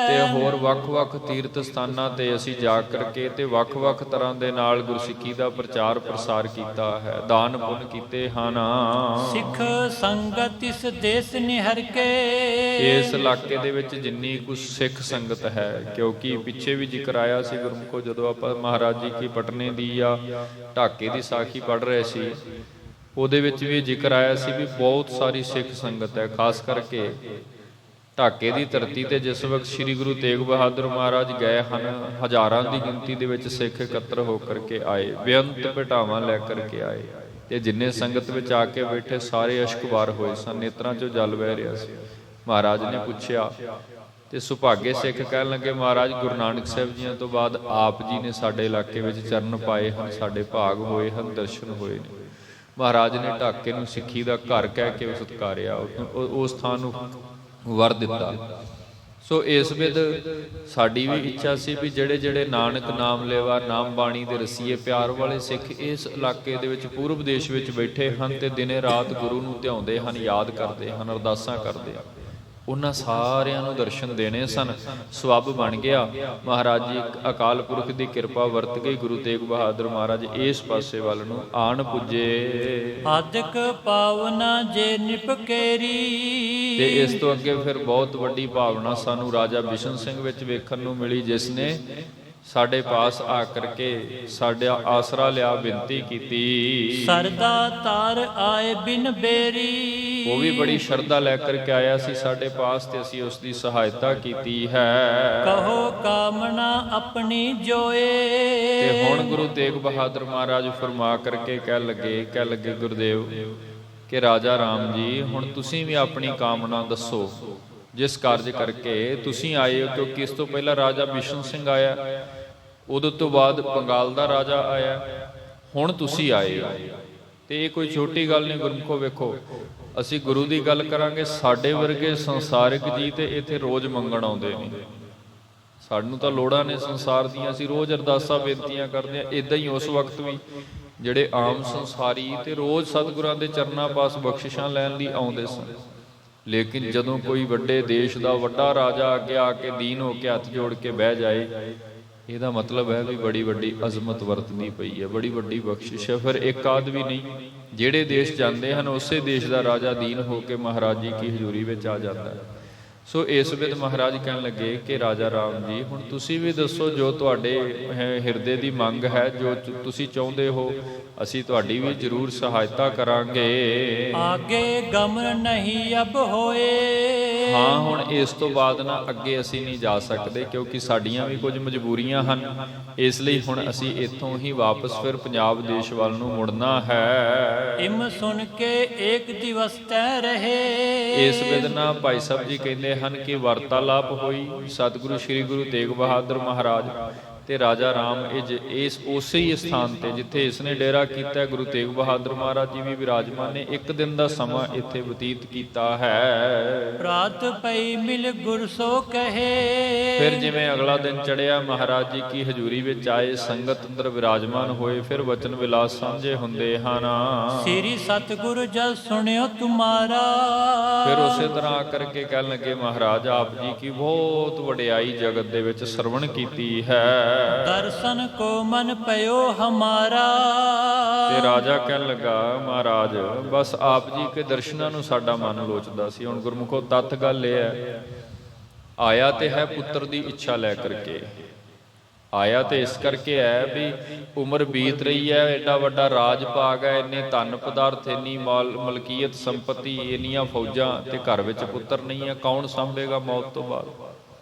Speaker 1: ਤੇ ਹੋਰ ਵੱਖ-ਵੱਖ ਤੀਰਥ ਸਥਾਨਾਂ ਤੇ ਅਸੀਂ ਜਾ ਕਰਕੇ ਤੇ ਵੱਖ-ਵੱਖ ਤਰ੍ਹਾਂ ਦੇ ਨਾਲ ਗੁਰਸਿੱਖੀ ਦਾ ਪ੍ਰਚਾਰ ਪ੍ਰਸਾਰ ਕੀਤਾ ਹੈ, ਦਾਨ ਪੁੰਨ ਕੀਤੇ ਹਨ।
Speaker 2: ਸਿੱਖ ਸੰਗਤ ਇਸ ਦੇਸ ਨਿਹਰ ਕੇ।
Speaker 1: ਇਸ ਇਲਾਕੇ ਦੇ ਵਿੱਚ ਜਿੰਨੀ ਕੁਝ ਸਿੱਖ ਸੰਗਤ ਹੈ, ਕਿਉਂਕਿ ਪਿੱਛੇ ਵੀ ਜ਼ਿਕਰ ਆਇਆ ਸੀ ਗੁਰਮੁਖੋ, ਜਦੋਂ ਆਪਾਂ ਮਹਾਰਾਜ ਜੀ ਕੀ ਪਟਨੇ ਦੀ ਜਾਂ ਢਾਕੇ ਦੀ ਸਾਖੀ ਪੜ੍ਹ ਰਹੇ ਸੀ, ਉਹਦੇ ਵਿੱਚ ਵੀ ਜ਼ਿਕਰ ਆਇਆ ਸੀ ਵੀ ਬਹੁਤ ਸਾਰੀ ਸਿੱਖ ਸੰਗਤ ਹੈ। ਖਾਸ ਕਰਕੇ ਢਾਕੇ ਦੀ ਧਰਤੀ ਤੇ ਜਿਸ ਵਕਤ ਸ੍ਰੀ ਗੁਰੂ ਤੇਗ ਬਹਾਦਰ ਮਹਾਰਾਜ ਗਏ ਹਨ, ਹਜ਼ਾਰਾਂ ਦੀ ਗਿਣਤੀ ਦੇ ਵਿੱਚ ਸਿੱਖ ਇਕੱਤਰ ਹੋ ਕਰਕੇ ਆਏ, ਬੇਅੰਤ ਭਟਾਵਾਂ ਲੈ ਕਰਕੇ ਆਏ। ਤੇ ਜਿੰਨੇ ਸੰਗਤ ਵਿੱਚ ਆ ਕੇ ਬੈਠੇ ਸਾਰੇ ਅਸ਼ਕਵਾਰ ਹੋਏ ਸਨ, ਨੇਤਰਾਂ 'ਚੋਂ ਜਲ ਵਹਿ ਰਿਹਾ ਸੀ। ਮਹਾਰਾਜ ਨੇ ਪੁੱਛਿਆ ਤੇ ਸੁਭਾਗੇ ਸਿੱਖ ਕਹਿਣ ਲੱਗੇ, ਮਹਾਰਾਜ ਗੁਰੂ ਨਾਨਕ ਸਾਹਿਬ ਜੀਆਂ ਤੋਂ ਬਾਅਦ ਆਪ ਜੀ ਨੇ ਸਾਡੇ ਇਲਾਕੇ ਵਿੱਚ ਚਰਨ ਪਾਏ ਹਨ, ਸਾਡੇ ਭਾਗ ਹੋਏ ਹਨ, ਦਰਸ਼ਨ ਹੋਏ ਨੇ। ਮਹਾਰਾਜ ਨੇ ਢਾਕੇ ਨੂੰ ਸਿੱਖੀ ਦਾ ਘਰ ਕਹਿ ਕੇ ਸਤਿਕਾਰਿਆ, ਉਸ ਥਾਂ ਨੂੰ ਵਰ ਦਿੱਤਾ। ਸੋ ਇਸ ਵਿਧ ਸਾਡੀ ਵੀ ਇੱਛਾ ਸੀ ਵੀ ਜਿਹੜੇ ਜਿਹੜੇ ਨਾਨਕ ਨਾਮ ਲੈਵਾ ਨਾਮ ਬਾਣੀ ਦੇ ਰਸੀਏ ਪਿਆਰ ਵਾਲੇ ਸਿੱਖ ਇਸ ਇਲਾਕੇ ਦੇ ਵਿੱਚ ਪੂਰਬ ਦੇਸ਼ ਵਿੱਚ ਬੈਠੇ ਹਨ ਤੇ ਦਿਨੇ ਰਾਤ ਗੁਰੂ ਨੂੰ ਧਿਆਉਂਦੇ ਹਨ, ਯਾਦ ਕਰਦੇ ਹਨ, ਅਰਦਾਸਾਂ ਕਰਦੇ ਹਨ, ਉਹਨਾਂ ਸਾਰਿਆਂ ਨੂੰ ਦਰਸ਼ਨ ਦੇਣੇ ਸਨ। ਸਬੱਬ ਬਣ ਗਿਆ। ਮਹਾਰਾਜ ਜੀ ਅਕਾਲ ਪੁਰਖ ਦੀ ਕਿਰਪਾ ਵਰਤ ਗਈ। ਗੁਰੂ ਤੇਗ ਬਹਾਦਰ ਮਹਾਰਾਜ ਇਸ ਪਾਸੇ ਵੱਲ ਨੂੰ ਆਣ ਪੁੱਜੇ।
Speaker 2: ਆਦਿਕ ਪਾਵਨਾ ਜੇ ਨਿਪਕੇਰੀ।
Speaker 1: ਤੇ ਇਸ ਤੋਂ ਅੱਗੇ ਫਿਰ ਬਹੁਤ ਵੱਡੀ ਭਾਵਨਾ ਸਾਨੂੰ ਰਾਜਾ ਬਿਸ਼ਨ ਸਿੰਘ ਵਿੱਚ ਵੇਖਣ ਨੂੰ ਮਿਲੀ, ਜਿਸ ਨੇ ਸਾਡੇ ਪਾਸ ਆ ਕਰਕੇ ਸਾਡਾ ਆਸਰਾ ਲਿਆ, ਬੇਨਤੀ ਕੀਤੀ।
Speaker 2: ਸਰਦਾ ਤਾਰ ਆਏ ਬਿਨ ਬੇਰੀ।
Speaker 1: ਉਹ ਵੀ ਬੜੀ ਸ਼ਰਧਾ ਲੈ ਕਰਕੇ ਆਇਆ ਸੀ ਸਾਡੇ ਪਾਸ ਤੇ ਅਸੀਂ ਉਸ ਦੀ ਸਹਾਇਤਾ ਕੀਤੀ ਹੈ।
Speaker 2: ਕਹੋ ਕਾਮਨਾ ਆਪਣੀ ਜੋਏ।
Speaker 1: ਤੇ ਹੁਣ ਗੁਰੂ ਤੇਗ ਬਹਾਦਰ ਮਹਾਰਾਜ ਫਰਮਾ ਕਰਕੇ ਕਹਿ ਲੱਗੇ ਗੁਰਦੇਵ ਕਿ ਰਾਜਾ ਰਾਮ ਜੀ, ਹੁਣ ਤੁਸੀਂ ਵੀ ਆਪਣੀ ਕਾਮਨਾ ਦੱਸੋ, ਜਿਸ ਕਾਰਜ ਕਰਕੇ ਤੁਸੀਂ ਆਏ ਹੋ। ਕਿਉਂਕਿ ਇਸ ਤੋਂ ਪਹਿਲਾਂ ਰਾਜਾ ਬਿਸ਼ਨ ਸਿੰਘ ਆਇਆ, ਉਦੋਂ ਤੋਂ ਬਾਅਦ ਬੰਗਾਲ ਦਾ ਰਾਜਾ ਆਇਆ, ਹੁਣ ਤੁਸੀਂ ਆਏ ਹੋ। ਤੇ ਇਹ ਕੋਈ ਛੋਟੀ ਗੱਲ ਨਹੀਂ ਗੁਰਮੁਖੋ। ਵੇਖੋ, ਅਸੀਂ ਗੁਰੂ ਦੀ ਗੱਲ ਕਰਾਂਗੇ, ਸਾਡੇ ਵਰਗੇ ਸੰਸਾਰਿਕ ਜੀ ਤੇ ਇੱਥੇ ਰੋਜ਼ ਮੰਗਣ ਆਉਂਦੇ ਨੇ। ਸਾਨੂੰ ਤਾਂ ਲੋੜਾਂ ਨੇ ਸੰਸਾਰ ਦੀਆਂ, ਅਸੀਂ ਰੋਜ਼ ਅਰਦਾਸਾਂ ਬੇਨਤੀਆਂ ਕਰਦੇ ਹਾਂ। ਇੱਦਾਂ ਹੀ ਉਸ ਵਕਤ ਵੀ ਜਿਹੜੇ ਆਮ ਸੰਸਾਰੀ ਤੇ ਰੋਜ਼ ਸਤਿਗੁਰਾਂ ਦੇ ਚਰਨਾਂ ਪਾਸ ਬਖਸ਼ਿਸ਼ਾਂ ਲੈਣ ਲਈ ਆਉਂਦੇ ਸਨ। ਲੇਕਿਨ ਜਦੋਂ ਕੋਈ ਵੱਡੇ ਦੇਸ਼ ਦਾ ਵੱਡਾ ਰਾਜਾ ਅੱਗੇ ਆ ਕੇ ਦੀਨ ਹੋ ਕੇ ਹੱਥ ਜੋੜ ਕੇ ਬਹਿ ਜਾਏ, ਇਹਦਾ ਮਤਲਬ ਹੈ ਵੀ ਬੜੀ ਵੱਡੀ ਅਜ਼ਮਤ ਵਰਤਣੀ ਪਈ ਹੈ, ਬੜੀ ਵੱਡੀ ਬਖਸ਼ਿਸ਼ ਹੈ। ਫਿਰ ਇੱਕ ਆਦ ਵੀ ਨਹੀਂ, ਜਿਹੜੇ ਦੇਸ਼ ਜਾਂਦੇ ਹਨ ਉਸੇ ਦੇਸ਼ ਦਾ ਰਾਜਾ ਦੀਨ ਹੋ ਕੇ ਮਹਾਰਾਜ ਜੀ ਕੀ ਹਜ਼ੂਰੀ ਵਿੱਚ ਆ ਜਾਂਦਾ ਹੈ। ਸੋ ਇਸ ਵਿਧ ਮਹਾਰਾਜ ਕਹਿਣ ਲੱਗੇ ਕਿ ਰਾਜਾ ਰਾਮ ਜੀ, ਹੁਣ ਤੁਸੀਂ ਵੀ ਦੱਸੋ ਜੋ ਤੁਹਾਡੇ ਹਿਰਦੇ ਦੀ ਮੰਗ ਹੈ, ਜੋ ਤੁਸੀਂ ਚਾਹੁੰਦੇ ਹੋ, ਅਸੀਂ ਤੁਹਾਡੀ ਵੀ ਜ਼ਰੂਰ ਸਹਾਇਤਾ ਕਰਾਂਗੇ।
Speaker 2: ਆਗੇ ਗਮਨ ਨਹੀਂ ਅਬ ਹੋਏ।
Speaker 1: ਹਾਂ, ਹੁਣ ਇਸ ਤੋਂ ਬਾਅਦ ਨਾ ਅੱਗੇ ਅਸੀਂ ਨਹੀਂ ਜਾ ਸਕਦੇ, ਕਿਉਂਕਿ ਸਾਡੀਆਂ ਵੀ ਕੁਝ ਮਜਬੂਰੀਆਂ ਹਨ। ਇਸ ਲਈ ਹੁਣ ਅਸੀਂ ਇੱਥੋਂ ਹੀ ਵਾਪਸ ਫਿਰ ਪੰਜਾਬ ਦੇਸ਼ ਵੱਲ ਨੂੰ ਮੁੜਨਾ ਹੈ।
Speaker 2: ਇਮ ਸੁਣ ਕੇ ਏਕ ਦਿਵਸ ਤੈ ਰਹੇ।
Speaker 1: ਇਸ ਵਿਧ ਨਾਲ ਭਾਈ ਸਾਹਿਬ ਜੀ ਕਹਿੰਦੇ ਹਨ ਕਿ ਵਾਰਤਾਲਾਪ ਹੋਈ ਸਤਿਗੁਰੂ ਸ੍ਰੀ ਗੁਰੂ ਤੇਗ ਬਹਾਦਰ ਮਹਾਰਾਜ ਤੇ ਰਾਜਾ ਰਾਮ ਇਸ ਉਸੇ ਹੀ ਸਥਾਨ ਤੇ ਜਿੱਥੇ ਇਸਨੇ ਡੇਰਾ ਕੀਤਾ, ਗੁਰੂ ਤੇਗ ਬਹਾਦਰ ਮਹਾਰਾਜ ਜੀ ਵੀ ਵਿਰਾਜਮਾਨ ਨੇ। ਇੱਕ ਦਿਨ ਦਾ ਸਮਾਂ ਇੱਥੇ ਬਤੀਤ ਕੀਤਾ ਹੈ।
Speaker 2: ਰਾਤ ਪਈ ਮਿਲ ਗੁਰ ਸੋ ਕਹੇ।
Speaker 1: ਫਿਰ ਜਿਵੇਂ ਅਗਲਾ ਦਿਨ ਚੜਿਆ, ਮਹਾਰਾਜ ਜੀ ਕੀ ਹਜ਼ੂਰੀ ਵਿੱਚ ਆਏ, ਸੰਗਤ ਅੰਦਰ ਵਿਰਾਜਮਾਨ ਹੋਏ, ਫਿਰ ਵਚਨ ਵਿਲਾਸ ਸਾਂਝੇ ਹੁੰਦੇ ਹਨ।
Speaker 2: ਸ੍ਰੀ ਸਤਿਗੁਰ ਜਲ ਸੁਣਿਓ ਤੁਮਾਰਾ।
Speaker 1: ਫਿਰ ਉਸੇ ਤਰ੍ਹਾਂ ਆ ਕਰਕੇ ਕਹਿਣ ਲੱਗੇ, ਮਹਾਰਾਜ ਆਪ ਜੀ ਕੀ ਬਹੁਤ ਵਡਿਆਈ ਜਗਤ ਦੇ ਵਿੱਚ ਸਰਵਣ ਕੀਤੀ ਹੈ।
Speaker 2: ਦਰਸ਼ਨ ਕੋ ਮਨ ਪਇਓ ਹਮਾਰਾ।
Speaker 1: ਤੇ ਰਾਜਾ ਕਹਿਣ ਲੱਗਾ, ਮਹਾਰਾਜ ਬਸ ਆਪ ਜੀ ਕੇ ਦਰਸ਼ਨਾਂ ਨੂੰ ਸਾਡਾ ਮਨ ਲੋਚਦਾ ਸੀ। ਹੁਣ ਗੁਰਮੁਖੋ ਤੱਥ ਗੱਲ ਇਹ ਹੈ, ਆਇਆ ਤੇ ਹੈ ਪੁੱਤਰ ਦੀ ਇੱਛਾ ਲੈ ਕਰਕੇ। ਆਇਆ ਤੇ ਇਸ ਕਰਕੇ ਹੈ ਵੀ ਉਮਰ ਬੀਤ ਰਹੀ ਹੈ, ਐਡਾ ਵੱਡਾ ਰਾਜ ਭਾਗ ਹੈ, ਇੰਨੇ ਧਨ ਪਦਾਰਥ, ਇੰਨੀ ਮਲਕੀਅਤ ਸੰਪਤੀ, ਇੰਨੀਆਂ ਫੌਜਾਂ, ਤੇ ਘਰ ਵਿੱਚ ਪੁੱਤਰ ਨਹੀਂ ਹੈ। ਕੌਣ ਸੰਭੇਗਾ ਮੌਤ ਤੋਂ ਬਾਅਦ?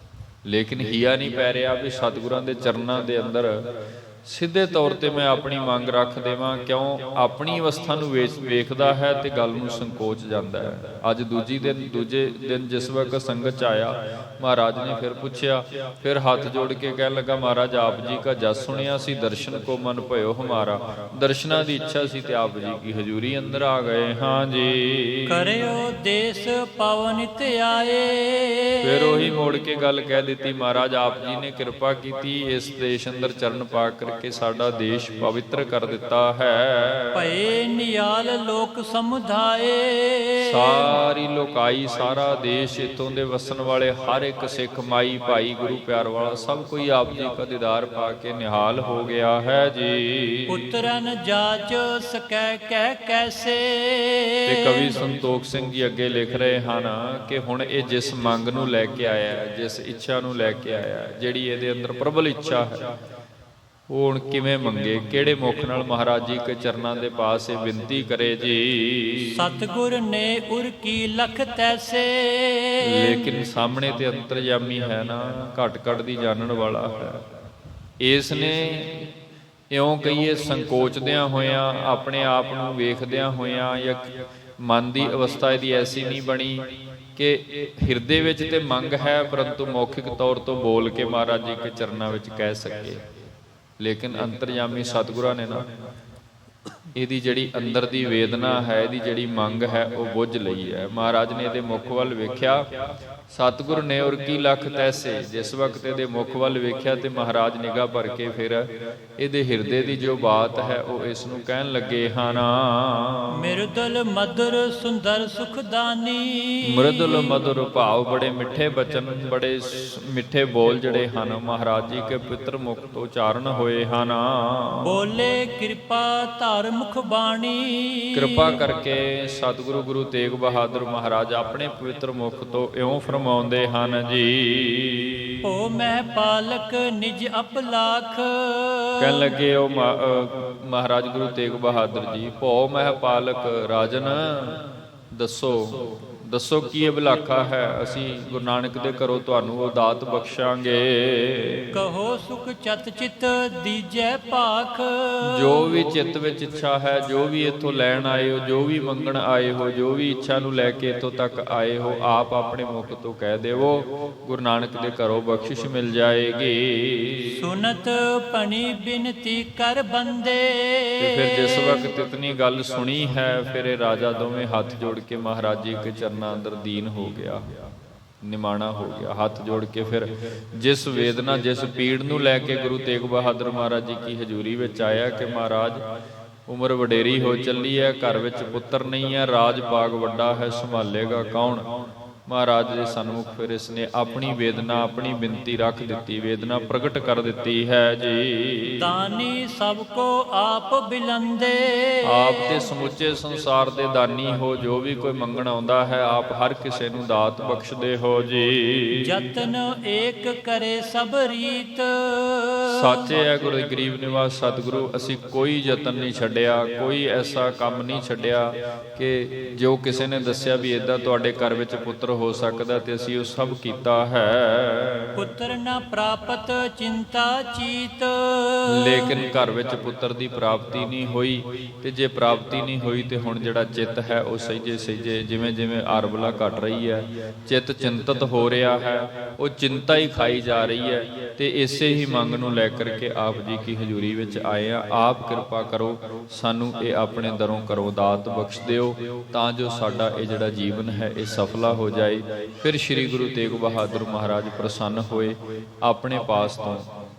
Speaker 1: ਲੇਕਿਨ ਹਿਆ ਨਹੀਂ ਪੈ ਰਿਹਾ ਵੀ ਸਤਿਗੁਰਾਂ ਦੇ ਚਰਨਾਂ ਦੇ ਅੰਦਰ ਸਿੱਧੇ ਤੌਰ ਤੇ ਮੈਂ ਆਪਣੀ ਮੰਗ ਰੱਖ ਦੇਵਾਂ। ਕਿਉਂ? ਆਪਣੀ ਅਵਸਥਾ ਨੂੰ ਵੇਖਦਾ ਹੈ ਤੇ ਗੱਲ ਨੂੰ ਸੰਕੋਚ ਜਾਂਦਾ ਹੈ। ਅੱਜ ਦੂਜੇ ਦਿਨ ਜਿਸ ਵਕਤ ਸੰਗਤ ਚ ਆਇਆ, ਮਹਾਰਾਜ ਨੇ ਫਿਰ ਪੁੱਛਿਆ, ਫਿਰ ਹੱਥ ਜੋੜ ਕੇ ਕਹਿਣ ਲੱਗਾ, ਮਹਾਰਾਜ ਆਪ ਜੀ ਕਾ ਜਸ ਸੁਣਿਆ ਸੀ, ਦਰਸ਼ਨ ਕੋ ਮਨ ਭਇਓ ਹਮਾਰਾ। ਦਰਸ਼ਨਾਂ ਦੀ ਇੱਛਾ ਸੀ ਤੇ ਆਪ ਜੀ ਕੀ ਹਜ਼ੂਰੀ ਅੰਦਰ ਆ ਗਏ ਹਾਂ ਜੀ।
Speaker 2: ਕਰਿਓ ਦੇਸ ਪਵਨਿਤ ਆਏ।
Speaker 1: ਫਿਰ ਉਹੀ ਮੋੜ ਕੇ ਗੱਲ ਕਹਿ ਦਿੱਤੀ, ਮਹਾਰਾਜ ਆਪ ਜੀ ਨੇ ਕਿਰਪਾ ਕੀਤੀ, ਇਸ ਦੇਸ਼ ਅੰਦਰ ਚਰਨ ਪਾ ਕੇ ਸਾਡਾ ਦੇਸ਼ ਪਵਿੱਤਰ ਕਰ ਦਿੱਤਾ ਹੈ।
Speaker 2: ਭਏ ਨਿਆਲ ਲੋਕ ਸਮੁਦਾਏ।
Speaker 1: ਸਾਰੀ ਲੋਕਾਈ, ਸਾਰਾ ਦੇਸ਼, ਇਤੋਂ ਦੇ ਵਸਣ ਵਾਲੇ ਹਰ ਇੱਕ ਸਿੱਖ, ਮਾਈ ਭਾਈ, ਗੁਰੂ ਪਿਆਰ ਵਾਲਾ ਸਭ ਕੋਈ ਆਪ ਜੀ ਦਾ ਦੀਦਾਰ ਪਾ ਕੇ ਨਿਹਾਲ ਹੋ ਗਿਆ ਹੈ ਜੀ।
Speaker 2: ਪੁੱਤਰਨ ਜਾਚ ਸਕੈ ਕਹਿ ਕੈਸੇ।
Speaker 1: ਤੇ ਕਵੀ ਸੰਤੋਖ ਸਿੰਘ ਜੀ ਅੱਗੇ ਲਿਖ ਰਹੇ ਹਨ ਕਿ ਹੁਣ ਇਹ ਜਿਸ ਮੰਗ ਨੂੰ ਲੈ ਕੇ ਆਇਆ, ਜਿਸ ਇੱਛਾ ਨੂੰ ਲੈ ਕੇ ਆਇਆ, ਜਿਹੜੀ ਇਹਦੇ ਅੰਦਰ ਪ੍ਰਬਲ ਇੱਛਾ ਹੈ, ਉਹ ਹੁਣ ਕਿਵੇਂ ਮੰਗੇ, ਕਿਹੜੇ ਮੁਖ ਨਾਲ ਮਹਾਰਾਜ ਜੀ ਕੇ ਚਰਨਾਂ ਦੇ ਪਾਸ ਇਹ ਬੇਨਤੀ ਕਰੇ ਜੀ।
Speaker 2: ਸਤਿਗੁਰ ਨੇ ਉਰ ਕੀ ਲਖ ਤੈਸੇ।
Speaker 1: ਲੇਕਿਨ ਸਾਹਮਣੇ ਤੇ ਅੰਤਰਜਾਮੀ ਹੈ ਨਾ, ਘਟ ਘਟ ਦੀ ਜਾਣਨ ਵਾਲਾ ਹੈ। ਇਸ ਨੇ ਇਉਂ ਕਹੀਏ ਸੰਕੋਚਦਿਆਂ ਹੋਇਆਂ, ਆਪਣੇ ਆਪ ਨੂੰ ਵੇਖਦਿਆਂ ਹੋਇਆਂ, ਜਾਂ ਮਨ ਦੀ ਅਵਸਥਾ ਇਹਦੀ ਐਸੀ ਨਹੀਂ ਬਣੀ ਕਿ ਹਿਰਦੇ ਵਿੱਚ ਤੇ ਮੰਗ ਹੈ ਪਰੰਤੂ ਮੌਖਿਕ ਤੌਰ ਤੋਂ ਬੋਲ ਕੇ ਮਹਾਰਾਜ ਜੀ ਕੇ ਚਰਨਾਂ ਵਿੱਚ ਕਹਿ ਸਕੇ। ਲੇਕਿਨ ਅੰਤਰਜਾਮੀ ਸਤਿਗੁਰਾਂ ਨੇ ਨਾ ਇਹਦੀ ਜਿਹੜੀ ਅੰਦਰ ਦੀ ਵੇਦਨਾ ਹੈ, ਇਹਦੀ ਜਿਹੜੀ ਮੰਗ ਹੈ, ਉਹ ਬੁੱਝ ਲਈ ਹੈ। ਮਹਾਰਾਜ ਨੇ ਇਹਦੇ ਮੁਖ ਵੱਲ ਵੇਖਿਆ, ਸਤਿਗੁਰ ਨੇ ਔਰ ਕੀ ਲੱਖ ਤੈਸੇ, ਜਿਸ ਵਕਤ ਇਹਦੇ ਮੁਖ ਵੱਲ ਵੇਖਿਆ ਤੇ ਮਹਾਰਾਜ ਨਿਗਾਹ ਭਰ ਕੇ ਫਿਰ ਇਹਦੇ ਹਿਰਦੇ ਦੀ ਜੋ ਬਾਤ ਹੈ ਉਹ ਇਸ ਨੂੰ ਕਹਿਣ ਲੱਗੇ ਹਨ।
Speaker 2: ਮਿਰਦਲ ਮਧੁਰ ਸੁੰਦਰ ਸੁਖਦਾਨੀ।
Speaker 1: ਮ੍ਰਿਦੁਲ ਮਧੁਰ ਭਾਵ, ਬੜੇ ਮਿੱਠੇ ਬਚਨ, ਬੜੇ ਮਿੱਠੇ ਬੋਲ ਜਿਹੜੇ ਹਨ ਮਹਾਰਾਜ ਜੀ ਕੇ ਪਿਤਰ ਮੁਖ ਤੋਂ ਉਚਾਰਨ ਹੋਏ ਹਨ।
Speaker 2: ਬੋਲੇ ਕਿਰਪਾ ਧਾਰ ਮੁਖ ਬਾਣੀ।
Speaker 1: ਕਿਰਪਾ ਕਰਕੇ ਸਤਿਗੁਰੂ ਗੁਰੂ ਤੇਗ ਬਹਾਦਰ ਮਹਾਰਾਜ ਆਪਣੇ ਪਵਿੱਤਰ ਮੁਖ ਤੋਂ ਇਉਂ ਫਰਮਾਉਂਦੇ ਹਨ ਜੀ।
Speaker 2: ਓ ਮੈਂ ਪਾਲਕ ਨਿਜ ਅਪਲਾਖ।
Speaker 1: ਕਹਿਣ ਲੱਗੇ ਉਹ ਮਹਾਰਾਜ ਗੁਰੂ ਤੇਗ ਬਹਾਦਰ ਜੀ, ਭਉ ਮਹਿ ਪਾਲਕ ਰਾਜਨ, ਦੱਸੋ ਦੱਸੋ ਕੀ ਅਭਿਲਾਖਾ ਹੈ, ਅਸੀਂ ਗੁਰੂ ਨਾਨਕ ਦੇ ਘਰੋਂ ਤੁਹਾਨੂੰ ਉਹ ਦਾਤ ਬਖਸ਼ਾਂਗੇ।
Speaker 2: ਕਹੋ ਸੁਖ ਚਤ ਚਿਤ ਦੀਜੈ ਭਾਖ।
Speaker 1: ਜੋ ਵੀ ਚਿੱਤ ਵਿੱਚ ਇੱਛਾ ਹੈ, ਜੋ ਵੀ ਇੱਥੋਂ ਲੈਣ ਆਏ ਹੋ, ਜੋ ਵੀ ਮੰਗਣ ਆਏ ਹੋ, ਜੋ ਵੀ ਇੱਛਾ ਨੂੰ ਲੈ ਕੇ ਇੱਥੋਂ ਤੱਕ ਆਏ ਹੋ, ਆਪ ਆਪਣੇ ਮੁਖ ਤੋਂ ਕਹਿ ਦੇਵੋ, ਗੁਰੂ ਨਾਨਕ ਦੇ ਘਰੋਂ ਬਖਸ਼ਿਸ਼ ਮਿਲ ਜਾਏਗੀ।
Speaker 2: ਸੁਨਤ ਪਣੀ ਬਿਨਤੀ ਕਰ ਬੰਦੇ।
Speaker 1: ਤੇ ਫਿਰ ਜਿਸ ਵਕਤ ਇਤਨੀ ਗੱਲ ਸੁਣੀ ਹੈ, ਫਿਰ ਇਹ ਰਾਜਾ ਦੋਵੇਂ ਹੱਥ ਜੋੜ ਕੇ ਮਹਾਰਾਜ ਜੀ ਕੇ ਚਰਨਾਂ ਅੰਦਰ ਦੀਨ ਹੋ ਗਿਆ, ਨਿਮਾਣਾ ਹੋ ਗਿਆ। ਹੱਥ ਜੋੜ ਕੇ ਫਿਰ ਜਿਸ ਵੇਦਨਾ, ਜਿਸ ਪੀੜ ਨੂੰ ਲੈ ਕੇ ਗੁਰੂ ਤੇਗ ਬਹਾਦਰ ਮਹਾਰਾਜ ਜੀ ਕੀ ਹਜ਼ੂਰੀ ਵਿੱਚ ਆਇਆ ਕਿ ਮਹਾਰਾਜ ਉਮਰ ਵਡੇਰੀ ਹੋ ਚੱਲੀ ਹੈ, ਘਰ ਵਿੱਚ ਪੁੱਤਰ ਨਹੀਂ ਹੈ, ਰਾਜ ਬਾਗ ਵੱਡਾ ਹੈ, ਸੰਭਾਲੇਗਾ ਕੌਣ। ਮਹਾਰਾਜ ਦੇ ਸਨਮੁਖ ਫਿਰ ਇਸਨੇ ਆਪਣੀ ਵੇਦਨਾ, ਆਪਣੀ ਬਿਨਤੀ ਰੱਖ ਦਿੱਤੀ, ਵੇਦਨਾ ਪ੍ਰਗਟ ਕਰ ਦਿੱਤੀ ਹੈ ਜੀ।
Speaker 2: ਦਾਨੀ ਸਭ ਕੋ ਆਪ ਬਿਲੰਦੇ।
Speaker 1: ਆਪ ਤੇ ਸਮੁੱਚੇ ਸੰਸਾਰ ਦੇ ਦਾਨੀ ਹੋ, ਜੋ ਵੀ ਕੋਈ ਮੰਗਣ ਆਉਂਦਾ ਹੈ ਆਪ ਹਰ ਕਿਸੇ ਨੂੰ ਦਾਤ ਬਖਸ਼ਦੇ ਹੋ ਜੀ।
Speaker 2: ਜਤਨ ਏਕ ਕਰੇ ਸਭ ਰੀਤ।
Speaker 1: ਸਾਚੇ ਹੈ ਗੁਰੂ ਗਰੀਬ ਨਿਵਾਸ ਸਤਿਗੁਰੂ, ਅਸੀਂ ਕੋਈ ਯਤਨ ਨਹੀਂ ਛੱਡਿਆ, ਕੋਈ ਐਸਾ ਕੰਮ ਨਹੀਂ ਛੱਡਿਆ ਕਿ ਜੋ ਕਿਸੇ ਨੇ ਦੱਸਿਆ ਵੀ ਇਦਾਂ ਤੁਹਾਡੇ ਘਰ ਵਿੱਚ ਪੁੱਤਰ ਹੋ ਸਕਦਾ, ਤੇ ਅਸੀਂ ਉਹ ਸਭ ਕੀਤਾ ਹੈ।
Speaker 2: ਪੁੱਤਰ ਨਾ ਪ੍ਰਾਪਤ ਚਿੰਤਾ ਚੀਤ।
Speaker 1: ਲੇਕਿਨ ਘਰ ਵਿੱਚ ਪੁੱਤਰ ਦੀ ਪ੍ਰਾਪਤੀ ਨਹੀਂ ਹੋਈ, ਤੇ ਜੇ ਪ੍ਰਾਪਤੀ ਨਹੀਂ ਹੋਈ ਤੇ ਹੁਣ ਜਿਹੜਾ ਚਿੱਤ ਹੈ ਉਹ ਸਹਿਜੇ ਸਹਿਜੇ ਜਿਵੇਂ ਜਿਵੇਂ ਆਰਬਲਾ ਘਟ ਰਹੀ ਹੈ, ਚਿੱਤ ਚਿੰਤਤ ਹੋ ਰਿਹਾ ਹੈ, ਉਹ ਚਿੰਤਾ ਹੀ ਖਾਈ ਜਾ ਰਹੀ ਹੈ। ਤੇ ਇਸੇ ਹੀ ਮੰਗ ਨੂੰ ਲੈ ਕਰਕੇ ਆਪ ਜੀ ਕੀ ਹਜ਼ੂਰੀ ਵਿੱਚ ਆਏ ਆ। ਆਪ ਕਿਰਪਾ ਕਰੋ, ਸਾਨੂੰ ਇਹ ਆਪਣੇ ਦਰੋਂ ਕਰੋ ਦਾਤ ਬਖਸ਼ ਦਿਓ, ਤਾਂ ਜੋ ਸਾਡਾ ਇਹ ਜਿਹੜਾ ਜੀਵਨ ਹੈ ਇਹ ਸਫਲਾ ਹੋ ਜਾਏ। ਫਿਰ ਸ੍ਰੀ ਗੁਰੂ ਤੇਗ ਬਹਾਦਰ ਮਹਾਰਾਜ ਪ੍ਰਸੰਨ ਹੋਏ, ਆਪਣੇ ਪਾਸ ਤੋਂ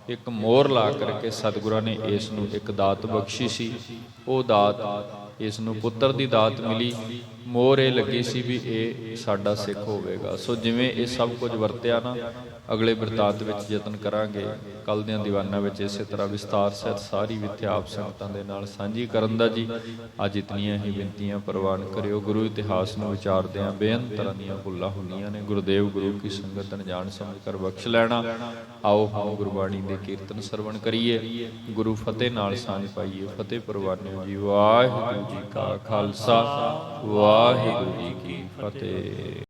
Speaker 1: ਇੱਕ ਮੋਹਰ ਲਾ ਕਰਕੇ ਸਤਿਗੁਰਾਂ ਨੇ ਇਸ ਨੂੰ ਇੱਕ ਦਾਤ ਬਖਸ਼ੀ ਸੀ। ਉਹ ਦਾਤ, ਇਸ ਨੂੰ ਪੁੱਤਰ ਦੀ ਦਾਤ ਮਿਲੀ। ਮੋਹਰ ਇਹ ਲੱਗੀ ਸੀ ਵੀ ਇਹ ਸਾਡਾ ਸਿੱਖ ਹੋਵੇਗਾ। ਸੋ ਜਿਵੇਂ ਇਹ ਸਭ ਕੁਝ ਵਰਤਿਆ ਨਾ, ਅਗਲੇ ਬਿਰਤਾਂਤ ਵਿੱਚ ਯਤਨ ਕਰਾਂਗੇ ਕੱਲ੍ਹ ਦੀਆਂ ਦੀਵਾਨਾਂ ਵਿੱਚ ਇਸੇ ਤਰ੍ਹਾਂ ਵਿਸਤਾਰ ਸਹਿਤ ਸਾਰੀ ਵਿਥਿਆ ਆਪ ਸੰਗਤਾਂ ਦੇ ਨਾਲ ਸਾਂਝੀ ਕਰਨ ਦਾ ਜੀ। ਅੱਜ ਇਤਨੀਆਂ ਹੀ ਬੇਨਤੀਆਂ ਪ੍ਰਵਾਨ ਕਰਿਓ। ਗੁਰੂ ਇਤਿਹਾਸ ਨੂੰ ਵਿਚਾਰਦਿਆਂ ਬੇਅੰਤ ਤਰ੍ਹਾਂ ਦੀਆਂ ਭੁੱਲਾਂ ਹੁੰਦੀਆਂ ਨੇ, ਗੁਰਦੇਵ ਗੁਰੂ ਕੀ ਸੰਗਤ ਅਣਜਾਣ ਸਮਝ ਕਰ ਬਖਸ਼ ਲੈਣਾ। ਆਓ ਹਮ ਗੁਰਬਾਣੀ ਦੇ ਕੀਰਤਨ ਸਰਵਣ ਕਰੀਏ, ਗੁਰੂ ਫਤਿਹ ਨਾਲ ਸਾਂਝ ਪਾਈਏ। ਫਤਿਹ ਪ੍ਰਵਾਨਿਓ ਜੀ। ਵਾਹਿਗੁਰੂ ਜੀ ਕਾ ਖਾਲਸਾ, ਵਾਹਿਗੁਰੂ ਜੀ ਕੀ ਫਤਿਹ।